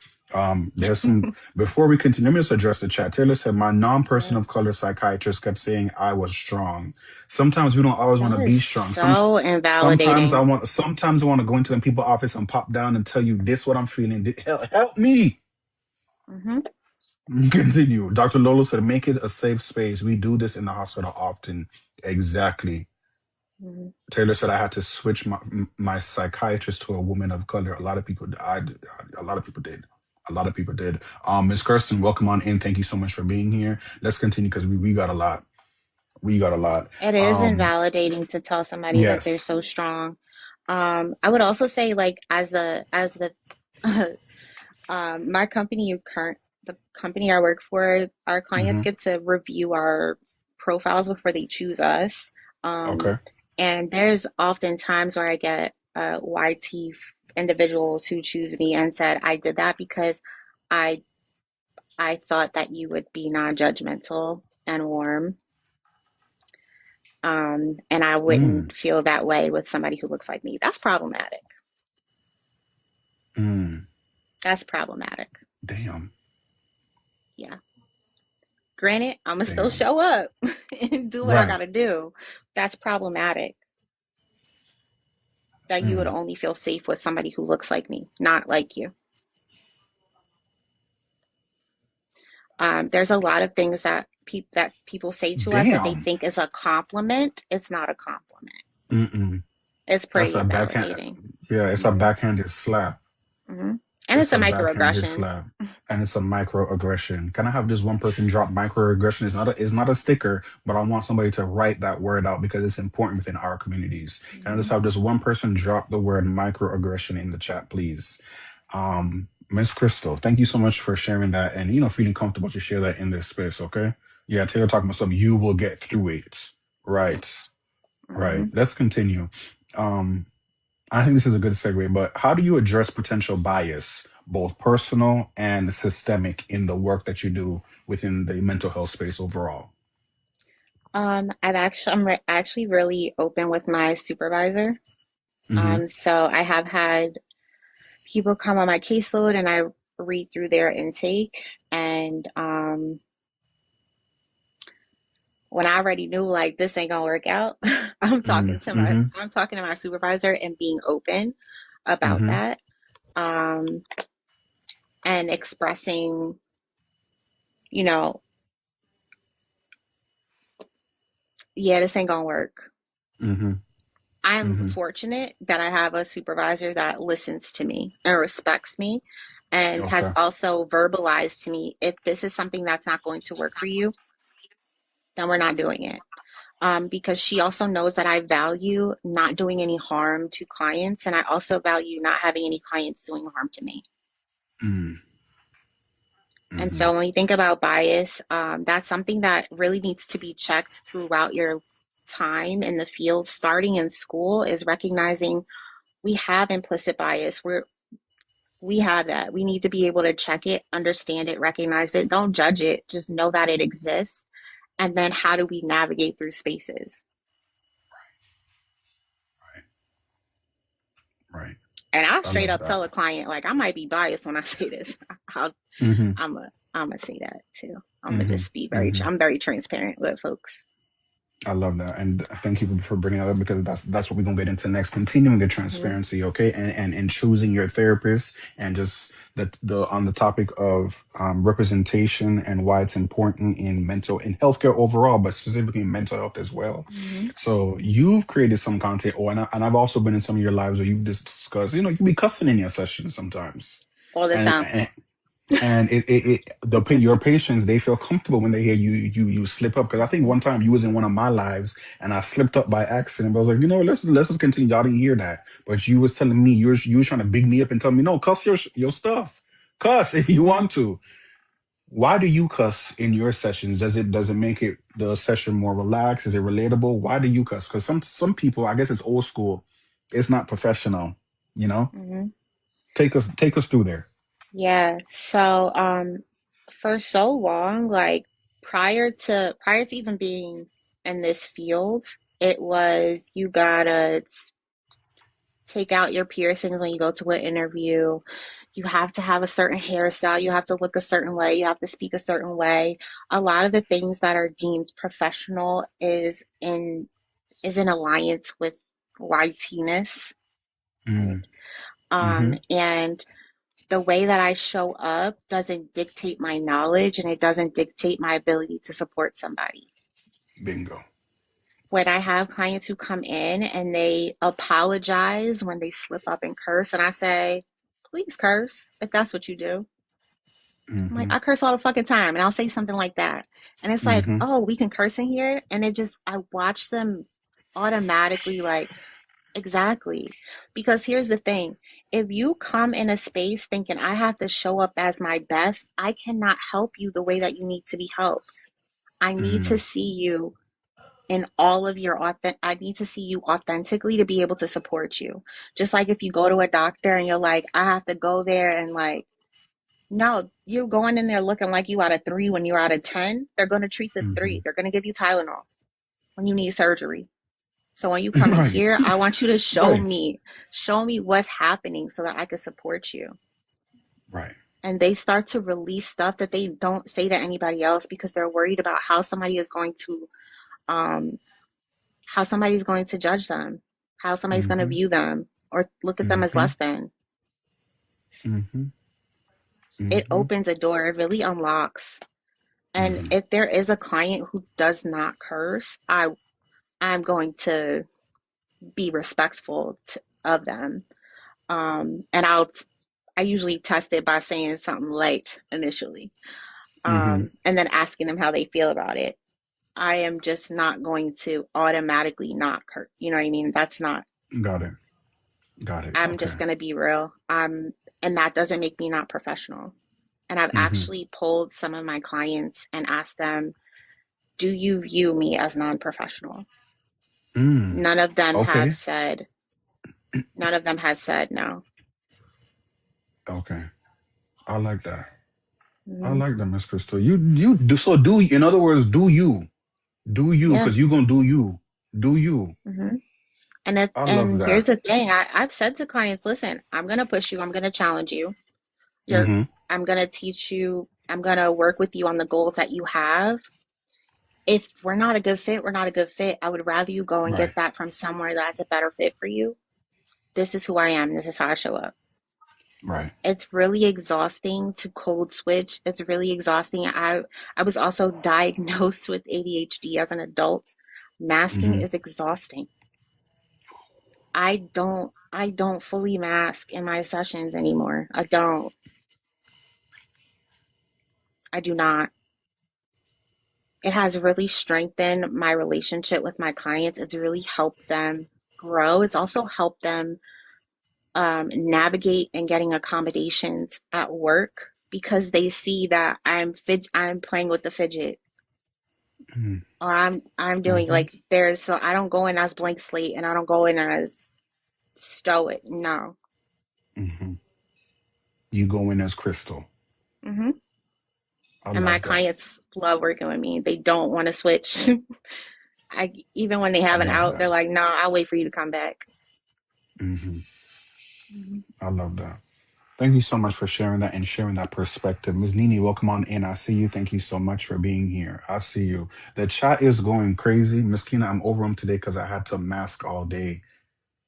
There's some before we continue. Let me just address the chat. Taylor said, "My non-person of color psychiatrist kept saying I was strong." Sometimes we don't always want
That
to
is
be strong.
so invalidating.
Sometimes I want to go into them people office and pop down and tell you this what I'm feeling. Help me.
Hmm.
Continue. Dr. Lolo said, make it a safe space. We do this in the hospital often. Exactly.
Hmm.
Taylor said I had to switch my psychiatrist to a woman of color. A lot of people a lot of people did. A lot of people did. Miss Kirsten, welcome on in. Thank you so much for being here. Let's continue because we got a lot. We got a lot.
It is invalidating to tell somebody that they're
Yes.
so strong. I would also say, like, as the my company, the company I work for, our clients
Mm-hmm.
get to review our profiles before they choose us. Um,
Okay.
and there's often times where I get YT individuals who choose me and said, I did that because I I thought that you would be non-judgmental and warm. And I
Mm,
wouldn't feel that way with somebody who looks like me. That's problematic.
mm,
That's problematic.
damn.
Yeah. Granted, I'm gonna still
Damn.
show up and do what I
Right.
gotta do. That's problematic that you would
Mm,
only feel safe with somebody who looks like me, not like you. There's a lot of things that people say to us that they
damn.
think is a compliment. It's not a compliment.
Mm-mm.
It's
That's
pretty
a backhand.
invalidating.
Yeah, it's a
Hmm.
backhanded slap.
Hmm. And it's
It's
a
a backhanded
microaggression.
slap, and it's a microaggression. Can I have this one person drop microaggression? It's not a sticker, but I want somebody to write that word out because it's important within our communities. Can I just
Mhm.
have this one person drop the word microaggression in the chat, please? Miss Crystal, thank you so much for sharing that and feeling comfortable to share that in this space. Okay, yeah, Taylor talking about something. You will get through it. Right, right.
Mhm.
Let's continue. Um, I think this is a good segue, but how do you address potential bias, both personal and systemic, in the work that you do within the mental health space overall?
I'm actually really open with my supervisor.
Mm-hmm.
So I have had people come on my caseload and I read through their intake. And when I already knew like this ain't gonna work out,
Mm-hmm.
I'm talking to my supervisor and being open about
Mm-hmm.
that. Um, and expressing, you know, yeah, this ain't gonna work.
Mm-hmm.
I'm
Mm-hmm.
fortunate that I have a supervisor that listens to me and respects me and has
Okay.
also verbalized to me if this is something that's not going to work for you, then we're not doing it. Because she also knows that I value not doing any harm to clients, and I also value not having any clients doing harm to me. And
Mm-hmm.
so when you think about bias, that's something that really needs to be checked throughout your time in the field, starting in school, is recognizing we have implicit bias. We have that. We need to be able to check it, understand it, recognize it. Don't judge it. Just know that it exists. And then how do we navigate through spaces?
Right. Right.
And I'll
I
straight
love
up
that.
tell a client, like, I might be biased when I say this. I'll,
Mm-hmm.
I'm gonna say that too. I'm gonna
Mm-hmm.
just be
Mm-hmm.
I'm very transparent with folks.
I love that, and thank you for bringing that up because that's what we're gonna get into next. Continuing the
Hmm.
transparency, okay, and choosing your therapist, and just the on the topic of representation and why it's important in healthcare overall, but specifically in mental health as well.
Hmm.
So you've created some content, and I've also been in some of your lives where you've discussed, you be cussing in your sessions sometimes,
All the
and
time.
and your patients, they feel comfortable when they hear you slip up, because I think
Hmm.
one time you was in one of my lives and I slipped up by accident, but I was like, let's just continue. Y'all didn't hear that, but you was telling me, you was trying to big me up and tell me, no, cuss your stuff, cuss if you
Hmm.
want to. Why do you cuss in your sessions? Does it make it the session more relaxed? Is it relatable? Why do you cuss? Because some people, I guess it's old school, it's not professional, you know
Hmm.
take us through there.
Yeah. So, for so long, like prior to even being in this field, it was you gotta take out your piercings when you go to an interview. You have to have a certain hairstyle. You have to look a certain way. You have to speak a certain way. A lot of the things that are deemed professional is in alliance with whiteness, right?
Mm-hmm.
And the way that I show up doesn't dictate my knowledge and it doesn't dictate my ability to support somebody.
Bingo.
When I have clients who come in and they apologize when they slip up and curse, and I say, please curse if that's what you do. I'm like,
Mm-hmm.
I curse all the fucking time, and I'll say something like that. And it's like,
Mm-hmm.
oh, we can curse in here. And I watch them automatically, like, exactly. Because here's the thing, if you come in a space thinking I have to show up as my best, I cannot help you the way that you need to be helped. I need to
Mm,
see you in all of your authentic, I need to see you authentically to be able to support you. Just like if you go to a doctor and you're like, I have to go there and like, no, you're going in there looking like you out of three when you're out of 10. They're going to treat the
mhm.
three. They're going to give you Tylenol when you need surgery. So when you come in
Right,
here, I want you to
right,
show me what's happening so that I can support you.
right.
And they start to release stuff that they don't say to anybody else because they're worried about um, how somebody's going to judge them, how somebody's going to
Mm-hmm.
view them, or look at them as
Mm-hmm.
less than.
Mm-hmm.
It
Mm-hmm.
opens a door, it really unlocks. And
Mm-hmm.
if there is a client who does not curse, I'm going to be respectful of them. And I usually test it by saying something light initially,
Mm-hmm.
and then asking them how they feel about it. I am just not going to automatically not hurt. You know what I mean? That's not,
Got it. Got it.
I'm
Okay.
just going to be real. And that doesn't make me not professional. And I've
Mm-hmm.
actually polled some of my clients and asked them, do you view me as non-professional?
Mm.
None of them have
Okay.
said, none of them has said no.
Okay. I like that. I
Hmm.
like that, Miss Crystal. You do so. Do in other words, do you,
Yeah.
because you gonna do you. Do you?
Hmm.
I love
And here's
that.
the thing, I've said to clients, listen, I'm gonna push you, I'm gonna challenge you. You're
Mm-hmm.
I'm gonna teach you, I'm gonna work with you on the goals that you have. If we're not a good fit, we're not a good fit. I would rather you go and
Right.
get that from somewhere that's a better fit for you. This is who I am, this is how I show up.
Right.
It's really exhausting to code switch. It's really exhausting. I was also diagnosed with ADHD as an adult. Masking
Mm-hmm.
is exhausting. I don't fully mask in my sessions anymore. I don't. I do not. It has really strengthened my relationship with my clients. It's really helped them grow. It's also helped them navigate and getting accommodations at work because they see that I'm playing with the fidget, or I'm doing
Mm-hmm.
like there's, so I don't go in as blank slate and I don't go in as stoic. No.
Mm-hmm. You go in as Crystal.
Hmm.
I
And my
love that.
clients love working with me. They don't want to switch. I even when they
I
have an
love
out, they're
that.
like, "No, I'll wait for you to come back."
Mm-hmm.
Hmm.
I love that. Thank you so much for sharing that and sharing that perspective. Ms. Nini, welcome on in. I see you. Thank you so much for being here. I see you. The chat is going crazy. Miss Kina, I'm over them today because I had to mask all day.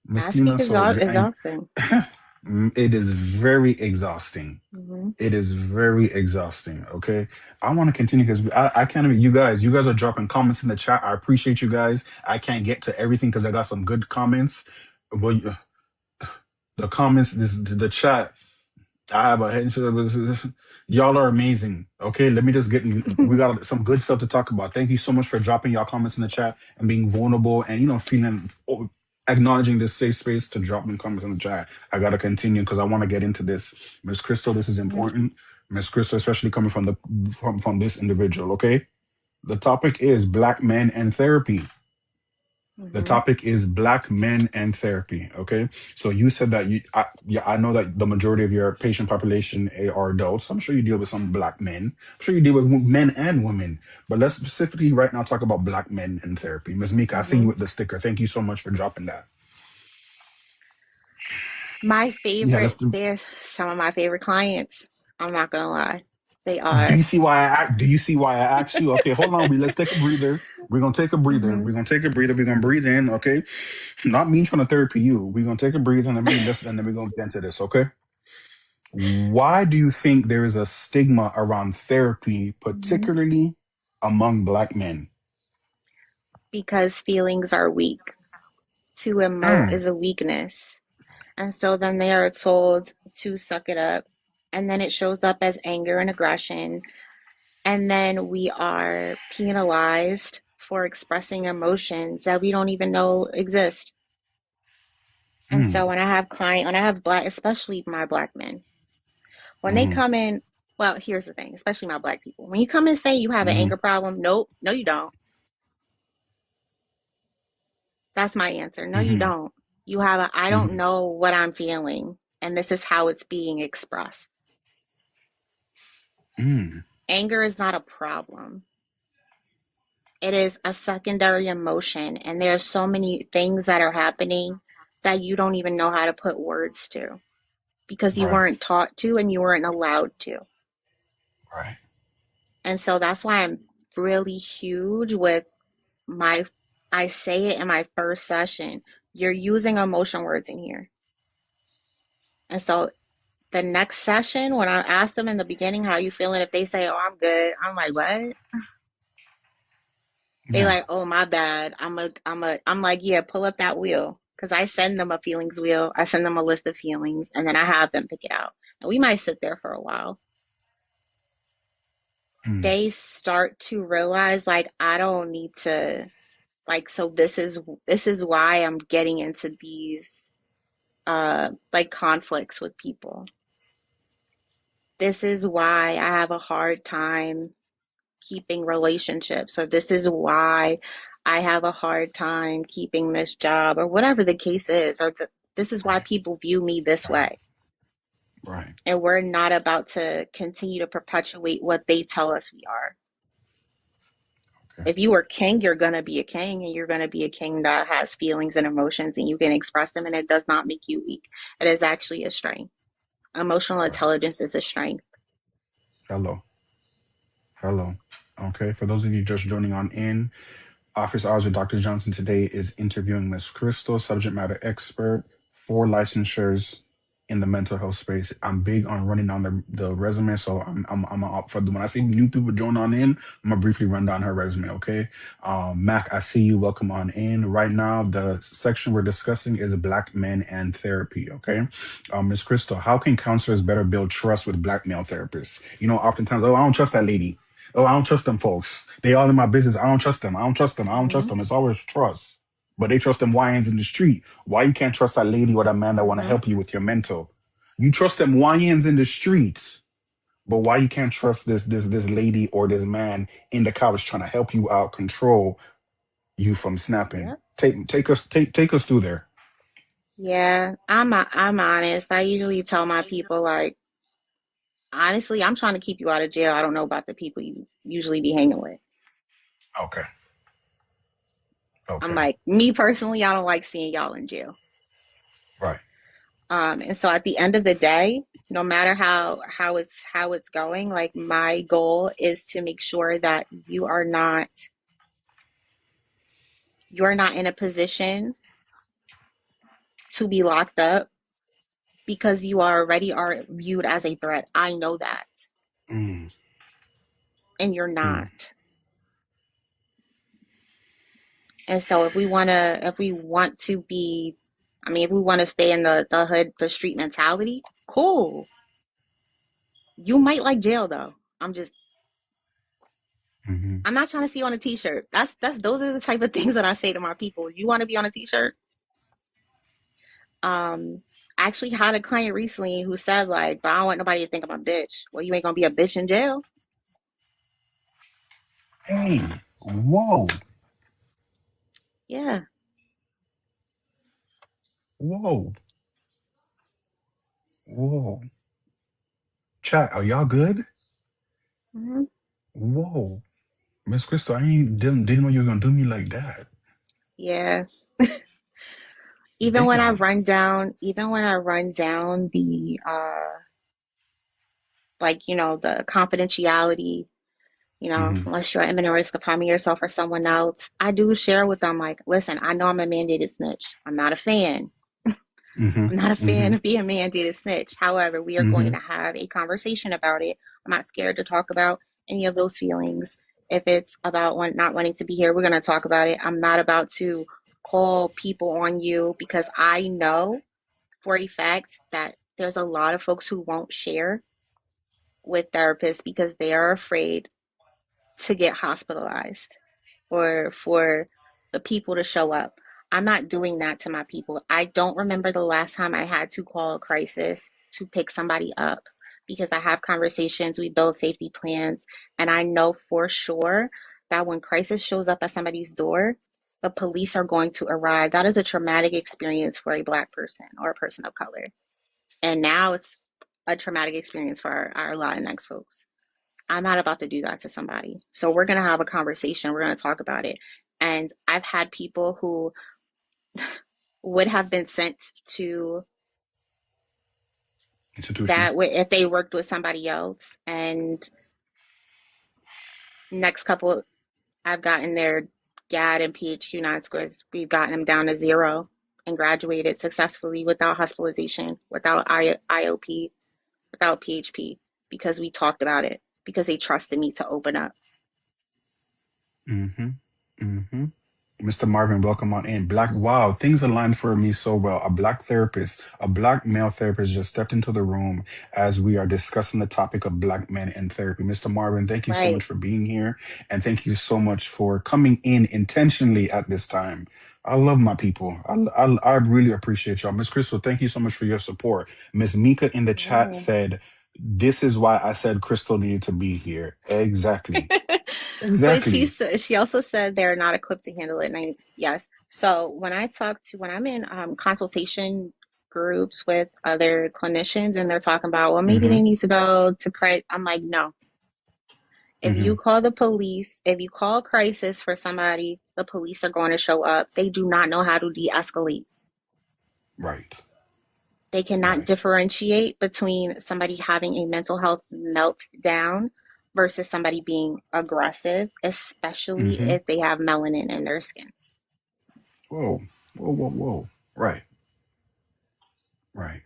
Miss
Masking
Kina,
is
so and
exhausting.
it is very exhausting.
Hmm.
It is very exhausting. Okay. I want to continue because I can't even, you guys are dropping comments in the chat. I appreciate you guys. I can't get to everything because I got some good comments. Well, the comments, the chat. I have a head and shoulders. Y'all are amazing. Okay, let me just get. We got some good stuff to talk about. Thank you so much for dropping y'all comments in the chat and being vulnerable and feeling acknowledging this safe space to drop them comments in the chat. I gotta continue because I want to get into this, Miss Crystal. This is
Hmm.
important, Miss Crystal, especially coming from from this individual. Okay, the topic is Black men and therapy. The
Hmm.
topic is Black men and therapy. Okay, so you said that yeah, I know that the majority of your patient population are adults. I'm sure you deal with some Black men. I'm sure you deal with men and women. But let's specifically right now talk about Black men and therapy. Ms. Mika, I see you
Hmm.
with the sticker. Thank you so much for dropping that.
My
Yeah, let's
favorite,
do.
there's some of my favorite clients. I'm not gonna lie, they
Do
are.
you see why do you see why I asked you? Okay, hold on. Let's take a breather. We're gonna take a breather.
Hmm.
We're gonna take a breather. We're gonna breathe in. Okay, not me trying to therapy you. We're gonna take a breather and then we're gonna get into this. Okay. Why do you think there is a stigma around therapy,
Hmm.
particularly among Black men?
Because feelings are weak. To emote
Mm,
is a weakness. And so then they are told to suck it up. And then it shows up as anger and aggression. And then we are penalized for expressing emotions that we don't even know exist. And so
mm,
when I have black, especially my black men, when they
mm,
come in, well, here's the thing, especially my black people. When you come and say you have an
mm,
anger problem, nope, no, you don't. That's my answer. No, you
mm,
don't. You have a, I don't
mm,
know what I'm feeling, and this is how it's being expressed.
mm.
Anger is not a problem. It is a secondary emotion, and there are so many things that are happening that you don't even know how to put words to because you
Right,
weren't taught to and you weren't allowed to.
right.
And so that's why I'm really huge with my, I say it in my first session. You're using emotion words in here. And so the next session, when I ask them in the beginning, how you feeling? If they say, "Oh, I'm good," I'm like, "What?" They
Yeah.
like, "Oh, my bad." I'm like, "Yeah, pull up that wheel," because I send them a feelings wheel. I send them a list of feelings, and then I have them pick it out. and we might sit there for a while.
Mm,
They start to realize like I don't need to like so this is why I'm getting into these like conflicts with people. This is why I have a hard time keeping relationships, or this is why I have a hard time keeping this job, or whatever the case is, this is why
right,
people view me this
right,
way.
right.
And we're not about to continue to perpetuate what they tell us we are.
Okay,
If you are king, you're going to be a king, and you're going to be a king that has feelings and emotions, and you can express them, and it does not make you weak. It is actually a strength. Emotional
right.
intelligence is a strength.
Hello, hello. Okay, for those of you just joining on in, Office Hours with Dr. Johnson today is interviewing Miss Krystal, subject matter expert for licensures in the mental health space. I'm big on running down the resume, so I'm up for the when I see new people join on in, I'm gonna briefly run down her resume. Okay, Mac, I see you. Welcome on in. Right now, the section we're discussing is Black men and therapy. Okay, Miss Krystal, how can counselors better build trust with Black male therapists? You know, oftentimes, oh, I don't trust that lady. Oh, I don't trust them folks. They all in my business. I don't trust them. I don't trust them. I don't trust
Mm-hmm.
them. It's always trust. But they trust them YNs in the street. Why you can't trust that lady or that man that want to
Mm-hmm.
help you with your mental? You trust them YNs in the street, but why you can't trust this lady or this man in the couch trying to help you out, control you from snapping?
Yep.
Take us through there.
Yeah, I'm honest. I usually tell my people like honestly, I'm trying to keep you out of jail. I don't know about the people you usually be hanging with.
Okay.
I'm
Okay.
like, me personally, I don't like seeing y'all in jail.
Right.
And so at the end of the day, no matter how it's going, like my goal is to make sure that you're not in a position to be locked up because you already are viewed as a threat. I know that,
Mm,
and you're
mm,
not. And so if we want to be, I mean, if we want to stay in the hood, the street mentality, cool. You might like jail though.
mm-hmm.
I'm not trying to see you on a t-shirt. That's those are the type of things that I say to my people. You want to be on a t-shirt? Um, I actually had a client recently who said like, but I don't want nobody to think I'm a bitch. Well, you ain't gonna be a bitch in jail.
Hey, whoa,
Yeah.
whoa, whoa. Chat, are y'all good?
Hmm.
Whoa. Miss Crystal, I ain't didn't know you were gonna do me like that.
Yeah.
Damn.
Even when I run down the like, the confidentiality,
Mm-hmm.
unless you're imminent risk of harming yourself or someone else, I do share with them like, listen, I know I'm a mandated snitch. I'm not a fan.
Mm-hmm.
I'm not a fan
Mm-hmm.
of being mandated snitch. However, we are going
Mm-hmm.
to have a conversation about it. I'm not scared to talk about any of those feelings. If it's about not wanting to be here, we're going to talk about it. I'm not about to call people on you because I know for a fact that there's a lot of folks who won't share with therapists because they are afraid to get hospitalized or for the people to show up. I'm not doing that to my people. I don't remember the last time I had to call a crisis to pick somebody up because I have conversations, we build safety plans, and I know for sure that when crisis shows up at somebody's door, the police are going to arrive. That is a traumatic experience for a Black person or a person of color. And now it's a traumatic experience for our Latinx folks. I'm not about to do that to somebody. So we're going to have a conversation. We're going to talk about it. And I've had people who would have been sent to
Institution.
that if they worked with somebody else. And next couple, I've gotten their GAD and PHQ 9 scores. We've gotten them down to 0 and graduated successfully without hospitalization, without IOP, without PHP, because we talked about it, because they trusted me to open up.
Mm-hmm. Mm-hmm. Mr. Marvin, welcome on in. Black, wow, things aligned for me so well. A black therapist, a black male therapist just stepped into the room as we are discussing the topic of black men in therapy. Mr. Marvin, thank you so much
Right.
for being here. And thank you so much for coming in intentionally at this time. I love my people. I really appreciate y'all. Miss Crystal, thank you so much for your support. Miss Mika in the chat
Yeah.
said, this is why I said Crystal needed to be here. Exactly.
But
Exactly.
she also said they're not equipped to handle it. Yes. So when I'm in consultation groups with other clinicians and they're talking about, well, maybe
Mm-hmm.
they need to go to Christ. I'm like, no. If
Mm-hmm.
you call the police, if you call crisis for somebody, the police are going to show up. They do not know how to de-escalate.
Right.
They cannot
Right.
differentiate between somebody having a mental health meltdown versus somebody being aggressive, especially
Mm-hmm.
if they have melanin in their skin.
Whoa. Whoa, whoa, whoa. Right. Right.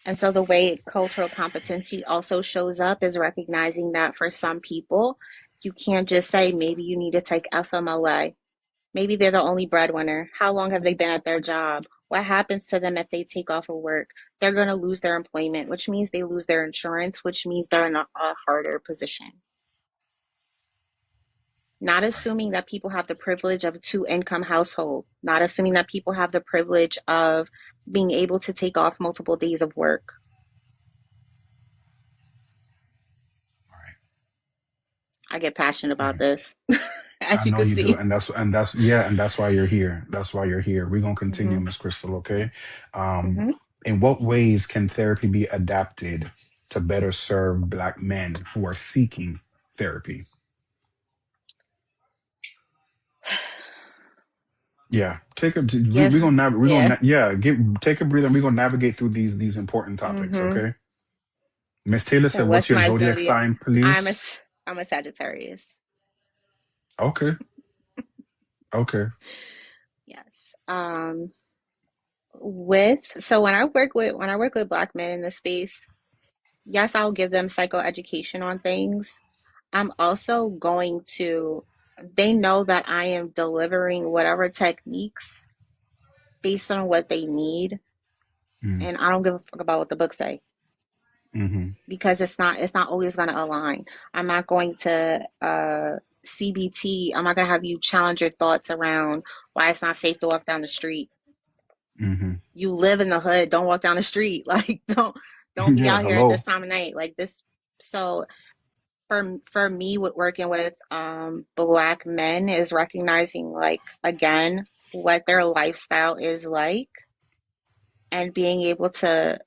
And so the way cultural competency also shows up is recognizing that for some people, you can't just say maybe you need to take FMLA. Maybe they're the only breadwinner. How long have they been at their job? What happens to them if they take off of work? They're going to lose their employment, which means they lose their insurance, which means they're in a harder position. Not
Right.
assuming that people have the privilege of a two-income household, not assuming that people have the privilege of being able to take off multiple days of work.
Right.
I get passionate about
Right.
this,
I
as you
know
can
you do,
see.
and that's yeah, and that's why you're here. That's why you're here. We're gonna continue,
Hmm.
Miss Crystal. Okay. Um,
Hmm.
in what ways can therapy be adapted to better serve Black men who are seeking therapy? Yeah, take a. We
Give,
gonna
yeah.
yeah. Take a breather. And we're gonna navigate through these important topics.
Hmm.
Okay. Miss Taylor
So
said, "What's
what's
your
my
zodiac
zodiac?
sign,
I'm a,
please?"
I'm a Sagittarius.
Okay. Okay.
Yes. So when I work with Black men in this space, yes, I'll give them psychoeducation on things. I'm also going to, they know that I am delivering whatever techniques based on what they need,
Mm,
and I don't give a fuck about what the books say
mm-hmm.
because it's not always going to align. I'm not going to CBT. I'm not going to have you challenge your thoughts around why it's not safe to walk down the street.
Mm-hmm.
You live in the hood, don't walk down the street. Like don't be
Yeah.
out here at this
Hello.
time of night. Like this. So for me with working with Black men is recognizing, like, again, what their lifestyle is like and being able to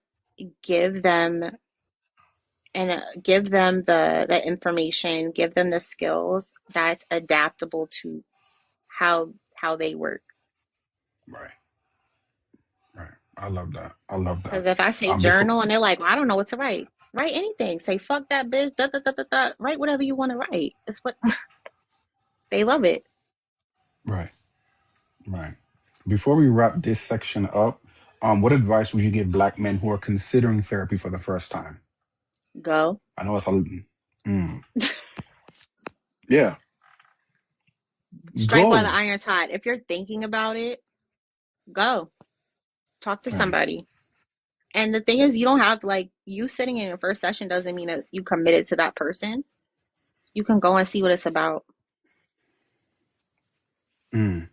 give them give them the information, give them the skills that's adaptable to how they work.
Right. Right. I love that. I love that.
Because if I say
Before.
journal and they're like, well, I don't know what to write, write anything. Say fuck that bitch. Da, da, da, da, da. Write whatever you want to write. It's what they love it.
Right. Right. Before we wrap this section up, what advice would you give Black men who are considering therapy for the first time?
Go.
I know it's a. Mm, yeah.
Strike while the
Go.
iron's hot. If you're thinking about it, go. Talk to
Right.
somebody. And the thing is, you don't have, like, you sitting in your first session doesn't mean that you committed to that person. You can go and see what it's about.
Mm.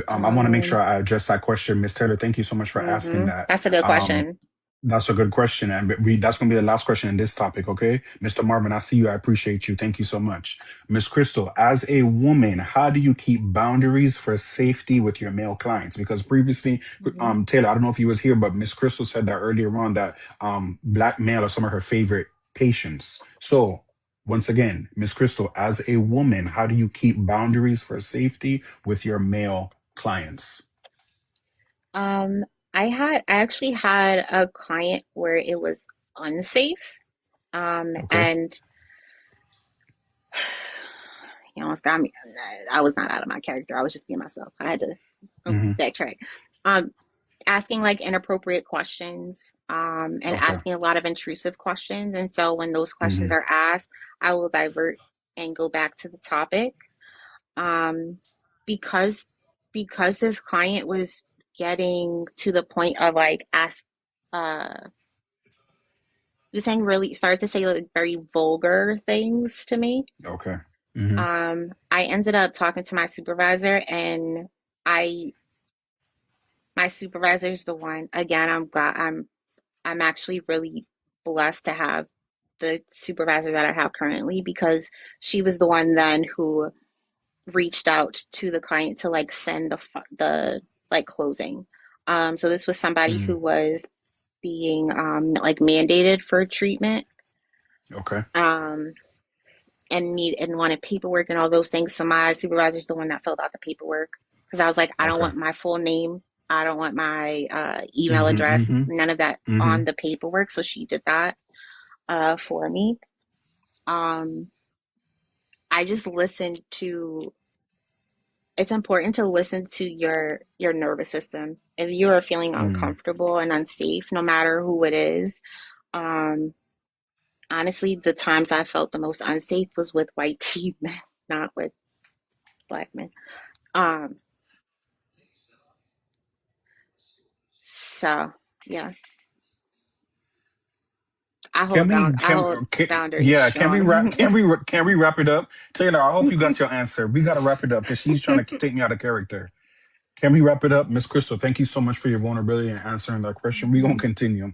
I want to make sure
Um,
I address that question, Miss Taylor. Thank you so much for asking that.
that's a good
Um,
question.
That's a good question, and that's going to be the last question in this topic. Okay, Mr. Marvin, I see you. I appreciate you. Thank you so much, Miss Crystal. As a woman, how do you keep boundaries for safety with your male clients? Because previously,
Hmm.
Taylor, I don't know if you was here, but Miss Crystal said that earlier on that black male are some of her favorite patients. So once again, Miss Crystal, as a woman, how do you keep boundaries for safety with your male clients?
Um, I actually had a client where it was unsafe.
Okay.
And he almost got me. I was not out of my character. I was just being myself. I had to
Hmm.
backtrack. Um, Asking like inappropriate questions, and
Okay.
asking a lot of intrusive questions. And so when those questions
Hmm.
are asked, I will divert and go back to the topic. Um, because this client was getting to the point of like ask uh was saying really started to say like very vulgar things to me.
Okay. Mm-hmm.
I ended up talking to my supervisor, and I my supervisor's the one. Again, I'm actually really blessed to have the supervisor that I have currently, because she was the one then who reached out to the client to like send the like closing. So this was somebody
Mm.
who was being like mandated for treatment,
Okay.
um, and wanted paperwork and all those things. So my supervisor's the one that filled out the paperwork, because I was like, I don't
Okay.
want my full name, I don't want my email
Mm-hmm.
address,
Mm-hmm.
none of that
Mm-hmm.
on the paperwork. So she did that for me. Um, I just listened to it's important to listen to your nervous system. If you are feeling
Mm.
uncomfortable and unsafe, no matter who it is, um, honestly, the times I felt the most unsafe was with white tea men, not with black men. Um, so yeah, I hold boundaries
Yeah, can we wrap
strong.
can we wrap it up? Taylor, I hope you got your answer. We got to wrap it up because she's trying to take me out of character. Can we wrap it up? Miss Crystal, thank you so much for your vulnerability and answering that question. We're going to continue.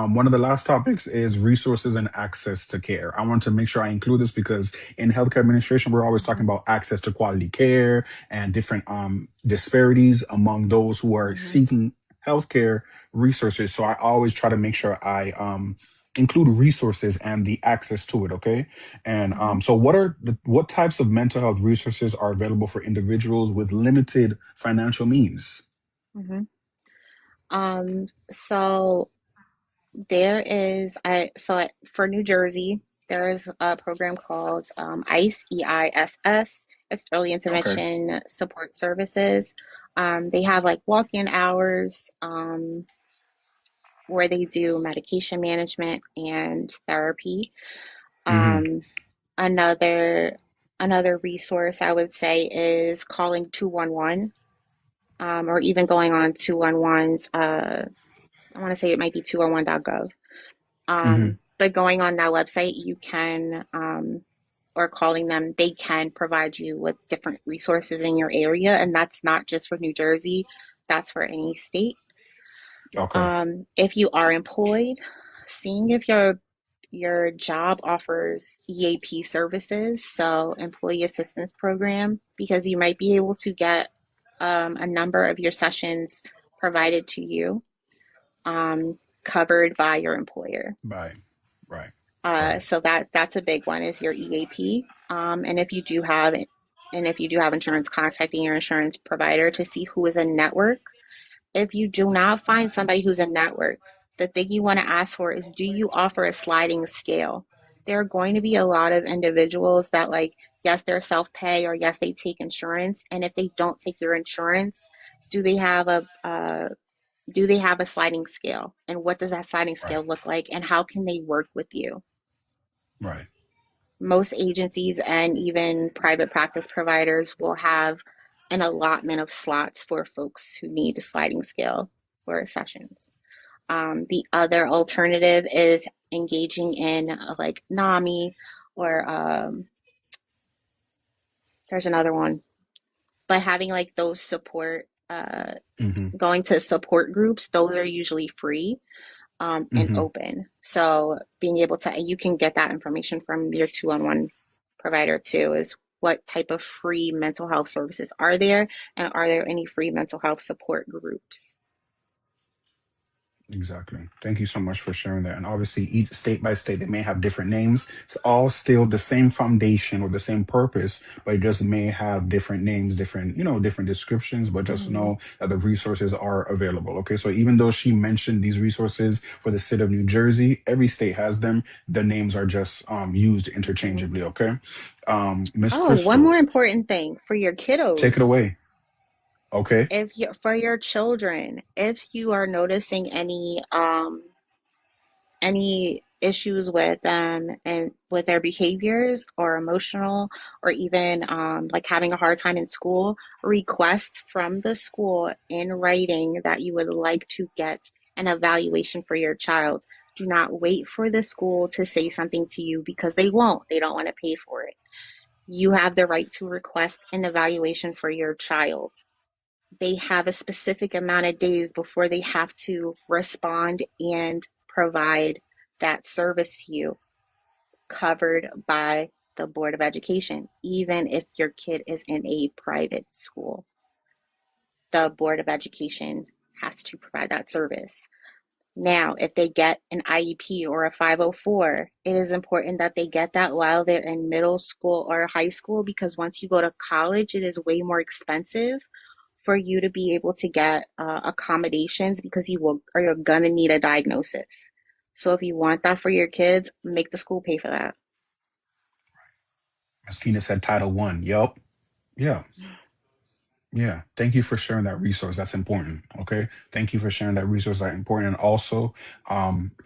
One of the last topics is resources and access to care. I want to make sure I include this because in healthcare administration, we're always talking
Mhm,
about access to quality care and different disparities among those who are
mhm,
seeking healthcare resources. So I always try to make sure I include resources and the access to it. Okay. And
mhm,
so, what types of mental health resources are available for individuals with limited financial means?
mhm. So there is for New Jersey, there is a program called ICE, EISS. It's Early
Okay.
Intervention Support Services. They have like walk-in hours, where they do medication management and therapy.
Mm-hmm.
Um, another another resource I would say is calling 211, or even going on 211's. I want to say it might be 211.gov.
Mm-hmm.
But going on that website, you can, or calling them, they can provide you with different resources in your area. And that's not just for New Jersey, that's for any state.
Okay.
If you are employed, seeing if your job offers EAP services, so Employee Assistance Program, because you might be able to get a number of your sessions provided to you, covered by your employer.
Right. Right. Right.
So that's a big one is your EAP. And if you do have insurance, contacting your insurance provider to see who is in network. If you do not find somebody who's in network, the thing you want to ask for is, do you offer a sliding scale? There are going to be a lot of individuals that like, yes, they're self-pay, or yes, they take insurance. And if they don't take your insurance, do they have a sliding scale? And what does that sliding
Right.
scale look like? And how can they work with you?
Right.
Most agencies and even private practice providers will have an allotment of slots for folks who need a sliding scale for sessions. The other alternative is engaging in like NAMI, or there's another one, but having like those
Mm-hmm.
going to support groups, those are usually free, and
Mm-hmm.
open. So being able to, you can get that information from your 211 provider too, is what type of free mental health services are there, and are there any free mental health support groups?
Exactly. Thank you so much for sharing that. And obviously, each state by state, they may have different names. It's all still the same foundation or the same purpose, but it just may have different names, different, different descriptions, but just
Mm-hmm.
know that the resources are available. Okay. So even though she mentioned these resources for the state of New Jersey, every state has them. The names are just used
Mm-hmm.
interchangeably. Okay. Miss
Oh, one
Crystal,
more important thing for your
take it
kiddos.
away. Okay.
If you For your children, if you are noticing any issues with them and with their behaviors or emotional or even like having a hard time in school, request from the school in writing that you would like to get an evaluation for your child. Do not wait for the school to say something to you because they won't. They don't want to pay for it. You have the right to request an evaluation for your child. They have a specific amount of days before they have to respond and provide that service to you, covered by the Board of Education, even if your kid is in a private school. The Board of Education has to provide that service. Now, if they get an IEP or a 504, it is important that they get that while they're in middle school or high school because once you go to college, it is way more expensive for you to be able to get accommodations because you're gonna need a diagnosis. So if you want that for your kids, make the school pay for that.
Miss Tina said Title One. Yup. Yeah. Yeah. Thank you for sharing that resource. That's important. Okay. Thank you for sharing that resource. That's important. And also,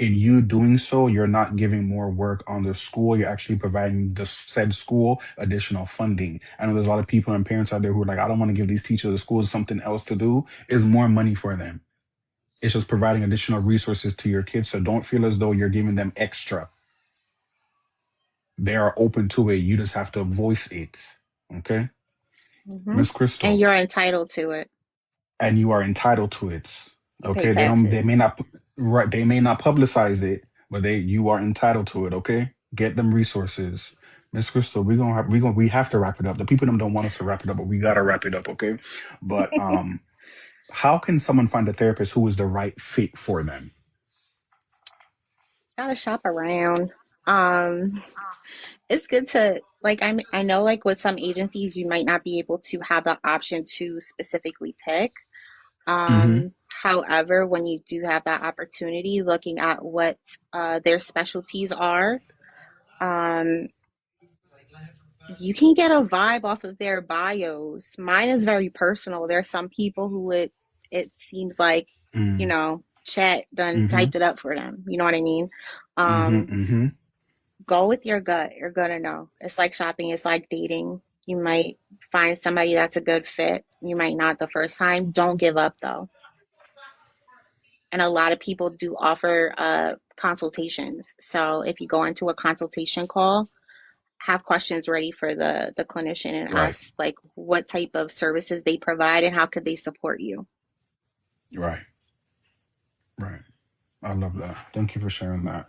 in you doing so, you're not giving more work on the school. You're actually providing the said school additional funding. I know there's a lot of people and parents out there who are like, I don't want to give these teachers the schools something else to do. Is more money for them. It's just providing additional resources to your kids. So don't feel as though you're giving them extra. They are open to it. You just have to voice it. Okay.
Hmm.
Miss
And
Krystal,
you're entitled to it.
and you are entitled to it.
You pay
Okay. They
taxes.
may not, right. They may not publicize it, but you are entitled to it. Okay. Get them resources. Miss Krystal, we have to wrap it up. The people them don't want us to wrap it up, but we got to wrap it up. Okay. But, how can someone find a therapist who is the right fit for them?
Gotta shop around. Um, it's good to like I know like with some agencies you might not be able to have the option to specifically pick.
Mm-hmm.
However, when you do have that opportunity, looking at what their specialties are, um, you can get a vibe off of their bios. Mine is very personal. There's some people who it seems like, chat done
Mm-hmm.
typed it up for them. You know what I mean?
Mm-hmm.
Um,
Mm-hmm.
go with your gut. You're gonna know. It's like shopping, it's like dating. You might find somebody that's a good fit. You might not the first time. Don't give up though. And a lot of people do offer consultations. So if you go into a consultation call, have questions ready for the clinician and
Right.
ask like what type of services they provide and how could they support you.
Right. Right. I love that. Thank you for sharing that.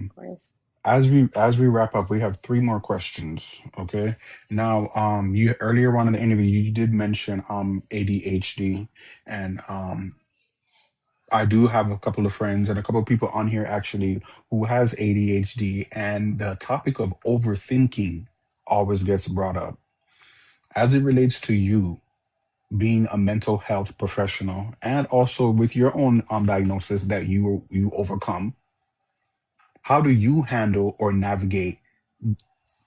Of course.
As we wrap up, we have three more questions. Okay. Now, you earlier on in the interview, you did mention ADHD, and I do have a couple of friends and a couple of people on here actually who has ADHD, and the topic of overthinking always gets brought up as it relates to you being a mental health professional, and also with your own diagnosis that you overcome. How do you handle or navigate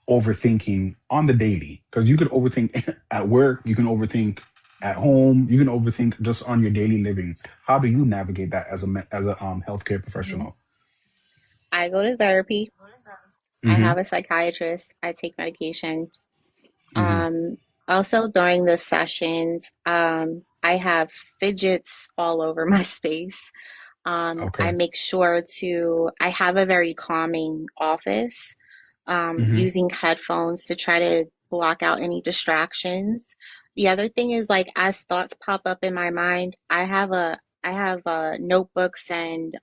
overthinking on the daily? Because you could overthink at work, you can overthink at home, you can overthink just on your daily living. How do you navigate that as a healthcare
Mhm.
professional?
I go to therapy. I
Mm-hmm.
have a psychiatrist. I take medication.
Mm-hmm.
Um, Also, during the sessions, I have fidgets all over my space. I
Okay.
make sure I have a very calming office,
Mm-hmm.
using headphones to try to block out any distractions. The other thing is like as thoughts pop up in my mind, I have notebooks and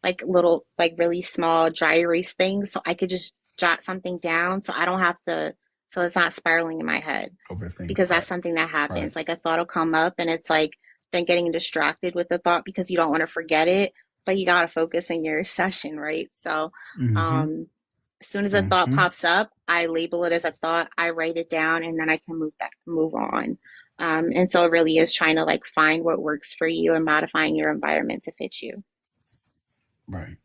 like little like really small dry erase things so I could just jot something down so I don't have to so it's not spiraling in my head
Overthink.
because that's
Right.
something that
Right.
happens. Like a thought will come up and it's like then getting distracted with the thought because you don't want to forget it, but you got to focus in your session, right? So,
Mm-hmm.
um, as soon as a thought
Mm-hmm.
pops up, I label it as a thought, I write it down, and then I can move on. And so it really is trying to like find what works for you and modifying your environment to fit you.
Right.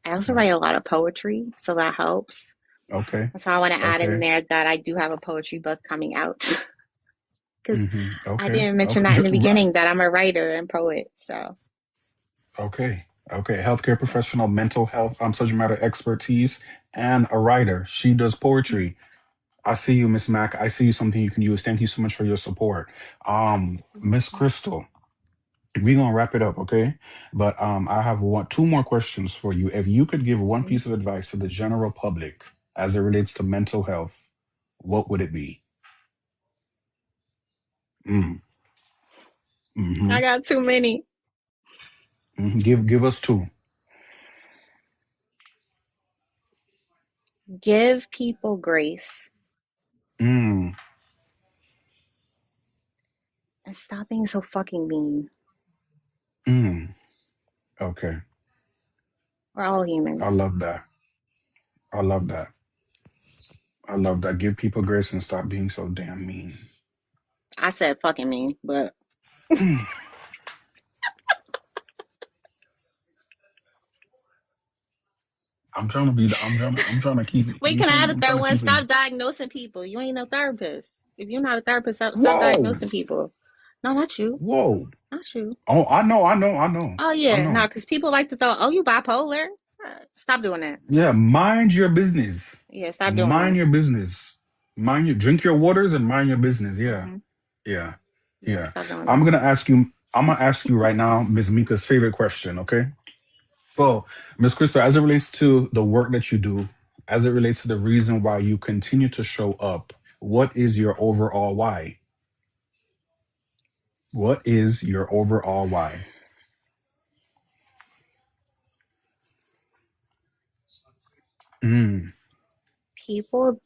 I also
Right.
write a lot of poetry, so that helps.
Okay.
So I want to add in
Okay.
there that I do have a poetry book coming out because
Mm-hmm.
I
Okay.
didn't mention
Okay.
that in the beginning that I'm a writer and poet. So
Okay. Okay, healthcare professional, mental health, subject matter expertise, and a writer. She does poetry. I see you, Miss Mac. I see you something you can use. Thank you so much for your support. Miss Crystal, we're gonna wrap it up, okay? But I have two more questions for you. If you could give one piece of advice to the general public as it relates to mental health, what would it be? Mm,
I
hmm
got too many.
Give us two.
Give people grace
Mm,
and stop being so fucking mean.
mm. Okay,
We're all
I
humans.
love that. I love that. I love that. Give people grace and stop being so damn mean.
I said fucking mean, but
I'm trying to be. I'm trying to keep it.
wait, can I add a
I'm trying
third
to
one?
keep it.
Stop diagnosing people. You ain't no therapist. If you're not a therapist, stop
Whoa,
diagnosing people. No, not you.
whoa.
Not you.
Oh, I know. I know. I know.
Oh
I
yeah, no,
know.
because people like to throw, oh, you bipolar. Stop doing that.
Yeah, mind your business.
Yeah, stop doing
Mind
that.
your business. Mind your drink your waters and mind your business. Yeah,
Hmm.
yeah,
Yeah,
yeah.
stop doing
I'm
that.
gonna ask you. I'm gonna ask you right now, Ms. Mika's favorite question. Okay. Well, Ms. Crystal, as it relates to the work that you do, as it relates to the reason why you continue to show up, what is your overall why? What is your overall why? Mm,
People,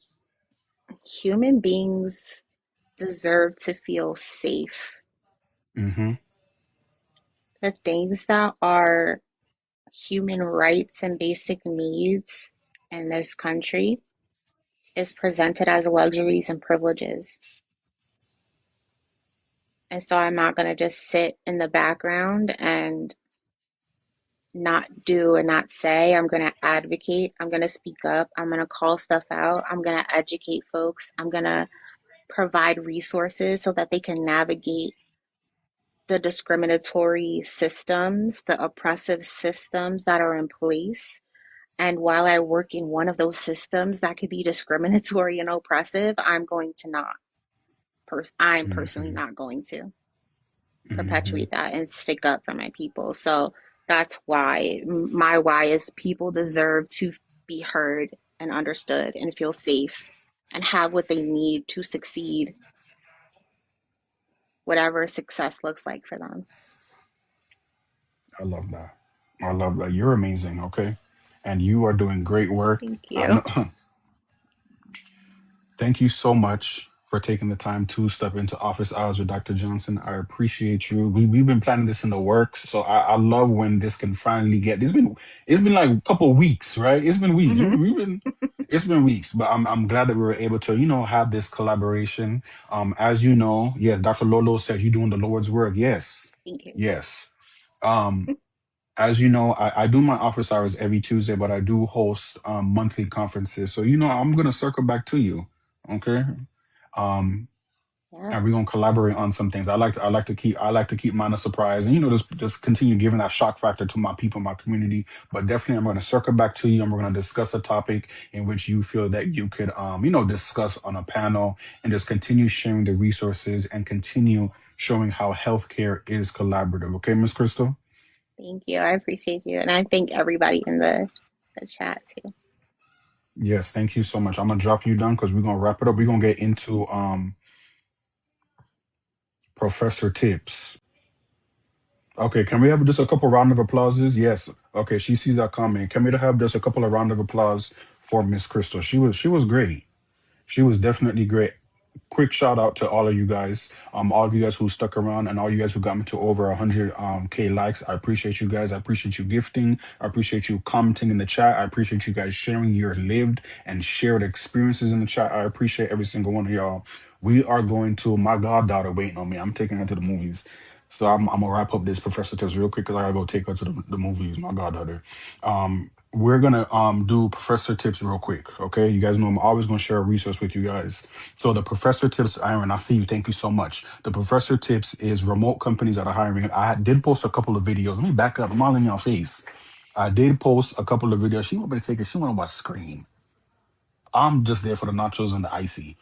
human beings deserve to feel safe.
mm-hmm,
The things that are human rights and basic needs in this country is presented as luxuries and privileges. And so I'm not going to just sit in the background and not do and not say. I'm going to advocate. I'm going to speak up. I'm going to call stuff out. I'm going to educate folks. I'm going to provide resources so that they can navigate the discriminatory systems, the oppressive systems that are in place. And while I work in one of those systems that could be discriminatory and oppressive, I'm going to not. I'm personally
mm-hmm,
not going to
mm-hmm.
perpetuate that and stick up for my people. So that's why my why is people deserve to be heard and understood and feel safe and have what they need to succeed, whatever success looks like for them.
I love that. I love that. You're amazing, okay? And you are doing great work.
Thank
I
you.
know. Thank you so much for taking the time to step into office hours with Dr. Johnson. I appreciate you. We've been planning this in the works, so I love when this can finally get. It's been like a couple of weeks, right? It's been weeks.
Mm-hmm.
We've been it's been weeks, but I'm glad that we were able to have this collaboration. As you know, yes, Dr. Lolo said you're doing the Lord's work. Yes,
Thank you.
yes. Um, as you know, I do my office hours every Tuesday, but I do host monthly conferences. So I'm gonna circle back to you, okay? Um,
Yeah.
and we're gonna collaborate on some things. I like to keep mine a surprise, and just continue giving that shock factor to my people, my community. But definitely, I'm gonna circle back to you, and we're gonna discuss a topic in which you feel that you could discuss on a panel, and just continue sharing the resources and continue showing how healthcare is collaborative. Okay, Miss Crystal.
Thank you. I appreciate you. And I thank everybody in the chat too.
Yes, thank you so much. I'm gonna drop you down because we're gonna wrap it up. We're gonna get into Professor Tips. Okay, can we have just a couple round of applauses? Yes. Okay, she sees that comment. Can we have just a couple of round of applause for Miss Crystal? She was great. She was definitely great. Quick shout out to all of you guys, all of you guys who stuck around, and all you guys who got me to over 100 k likes. I appreciate you guys. I appreciate you gifting. I appreciate you commenting in the chat. I appreciate you guys sharing your lived and shared experiences in the chat. I appreciate every single one of y'all. We are going to my goddaughter waiting on me. I'm taking her to the movies. So I'm gonna wrap up this Professor Tips real quick because I gotta go take her to the movies. My goddaughter. we're gonna do professor tips real quick. Okay, you guys know I'm always gonna share a resource with you guys. So the professor tips, Aaron, I see you. Thank you so much. The professor tips is remote companies that are hiring. I did post a couple of videos. Let me back up. I'm all in your face. I did post a couple of videos. She want me to take it. She want to watch Scream. I'm just there for the nachos and the icy.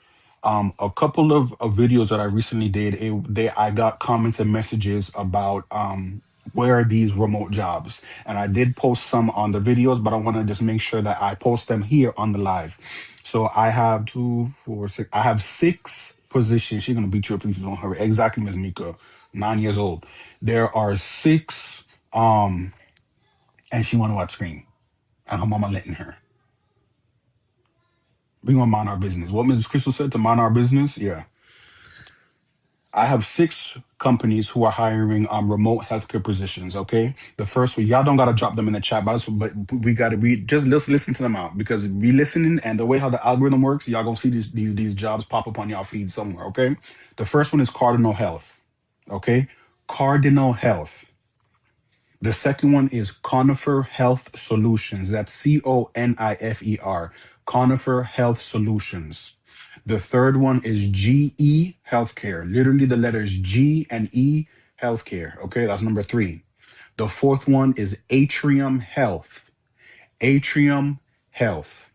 A couple of videos that I recently did, I got comments and messages about where are these remote jobs, and I did post some on the videos, but I want to just make sure that I post them here on the live. So I have two, four, six. I have six positions. She's gonna beat you up if you don't hurry. Exactly, Ms. Mika, 9 years old. There are six, and she want to watch Scream, and her mama letting her. We gonna mind our business. What Mrs. Crystal said to mind our business. Yeah, I have six companies who are hiring remote healthcare positions. Okay, the first one, y'all don't gotta drop them in the chat box, but we gotta just let's listen to them out because we listening and the way how the algorithm works, y'all gonna see these jobs pop up on y'all feed somewhere. Okay, the first one is Cardinal Health. Okay, Cardinal Health. The second one is Conifer Health Solutions. That's Conifer, Conifer Health Solutions. The third one is GE Healthcare, literally the letters G and E Healthcare. Okay, that's number three. The fourth one is Atrium Health, Atrium Health.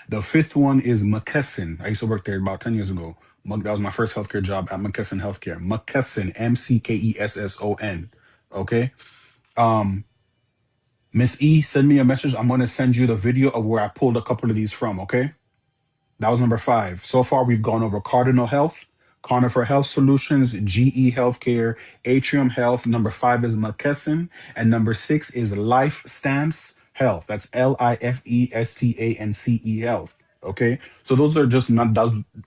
The fifth one is McKesson. I used to work there about 10 years ago. That was my first healthcare job at McKesson Healthcare. McKesson, McKesson. Okay. Miss E, send me a message. I'm going to send you the video of where I pulled a couple of these from, okay? That was number five. So far, we've gone over Cardinal Health, Conifer Health Solutions, GE Healthcare, Atrium Health. Number five is McKesson. And number six is Life Stance Health. That's LIFESTANCE Health. Okay. So those are just not,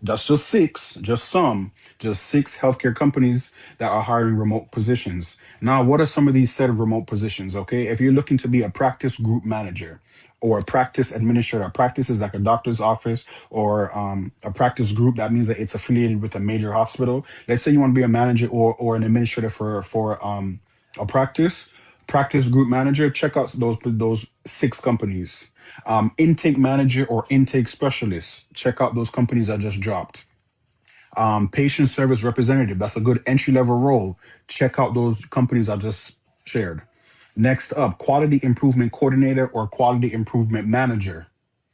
that's just six, just six healthcare companies that are hiring remote positions. Now, what are some of these set of remote positions? Okay. If you're looking to be a practice group manager, or a practice administrator. A practice is like a doctor's office or a practice group. That means that it's affiliated with a major hospital. Let's say you want to be a manager or an administrator for a practice group manager. Check out those six companies. Intake manager or intake specialist. Check out those companies I just dropped. Patient service representative. That's a good entry level role. Check out those companies I just shared. Next up, quality improvement coordinator or quality improvement manager.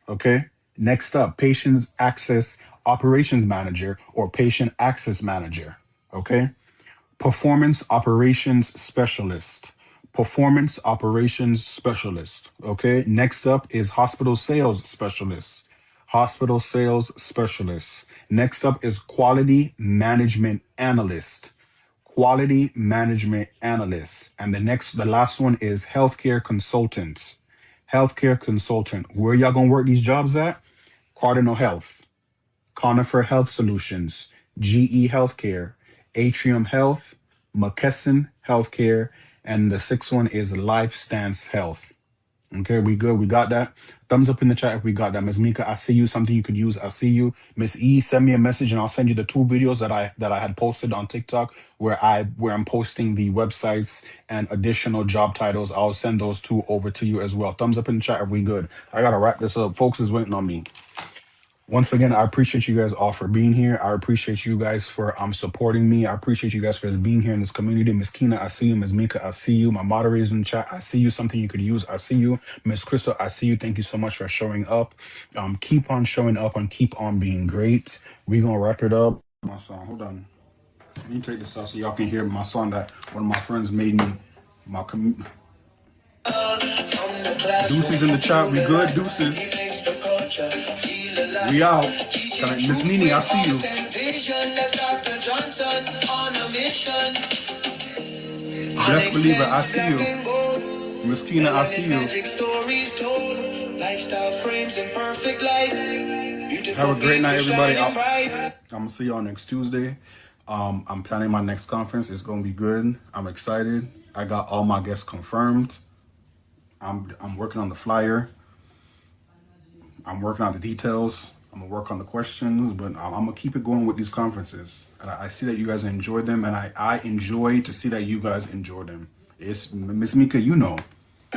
Okay. Next up, patient access operations manager or patient access manager. Okay. Performance operations specialist. Performance operations specialist. Okay. Next up is hospital sales specialist. Hospital sales specialist. Next up is quality management analyst. Quality management analyst. And the last one is healthcare consultant. Healthcare consultant. Where y'all gonna work these jobs at? Cardinal Health, Conifer Health Solutions, GE Healthcare, Atrium Health, McKesson Healthcare, and the sixth one is Life Stance Health. Okay, we good. We got that. Thumbs up in the chat if we got that. Ms. Mika, I see you. Something you could use. I see you. Miss E, send me a message and I'll send you the two videos that I had posted on TikTok where I'm posting the websites and additional job titles. I'll send those two over to you as well. Thumbs up in the chat if we good. I gotta wrap this up. Folks is waiting on me. Once again, I appreciate you guys all for being here. I appreciate you guys for supporting me. I appreciate you guys for being here in this community. Miss Kina, I see you. Miss Mika, I see you. My moderators in the chat, I see you. Something you could use, I see you. Miss Krystal, I see you. Thank you so much for showing up. Keep on showing up and keep on being great. We gonna wrap it up. My song, hold on. Let me take this out so y'all can hear my song that one of my friends made me. Deuces in the chat. We good, deuces. We out. Miss Nini, I see you. Best believer, I see you. Miss Kina, I see you. Have a great night, everybody. I'm gonna see y'all next Tuesday. I'm planning my next conference. It's gonna be good. I'm excited. I got all my guests confirmed. I'm working on the flyer. I'm working on the details. I'm gonna work on the questions, but I'm gonna keep it going with these conferences. And I see that you guys enjoy them, and I enjoy to see that you guys enjoy them. It's Miss Mika, you know.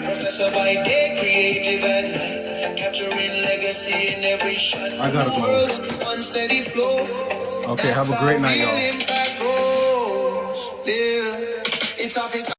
Professor by day, creative and night, capturing legacy in every shot.
I gotta go.
Words, one steady flow.
Okay, have a great night, y'all.
Impact grows. Yeah, it's office.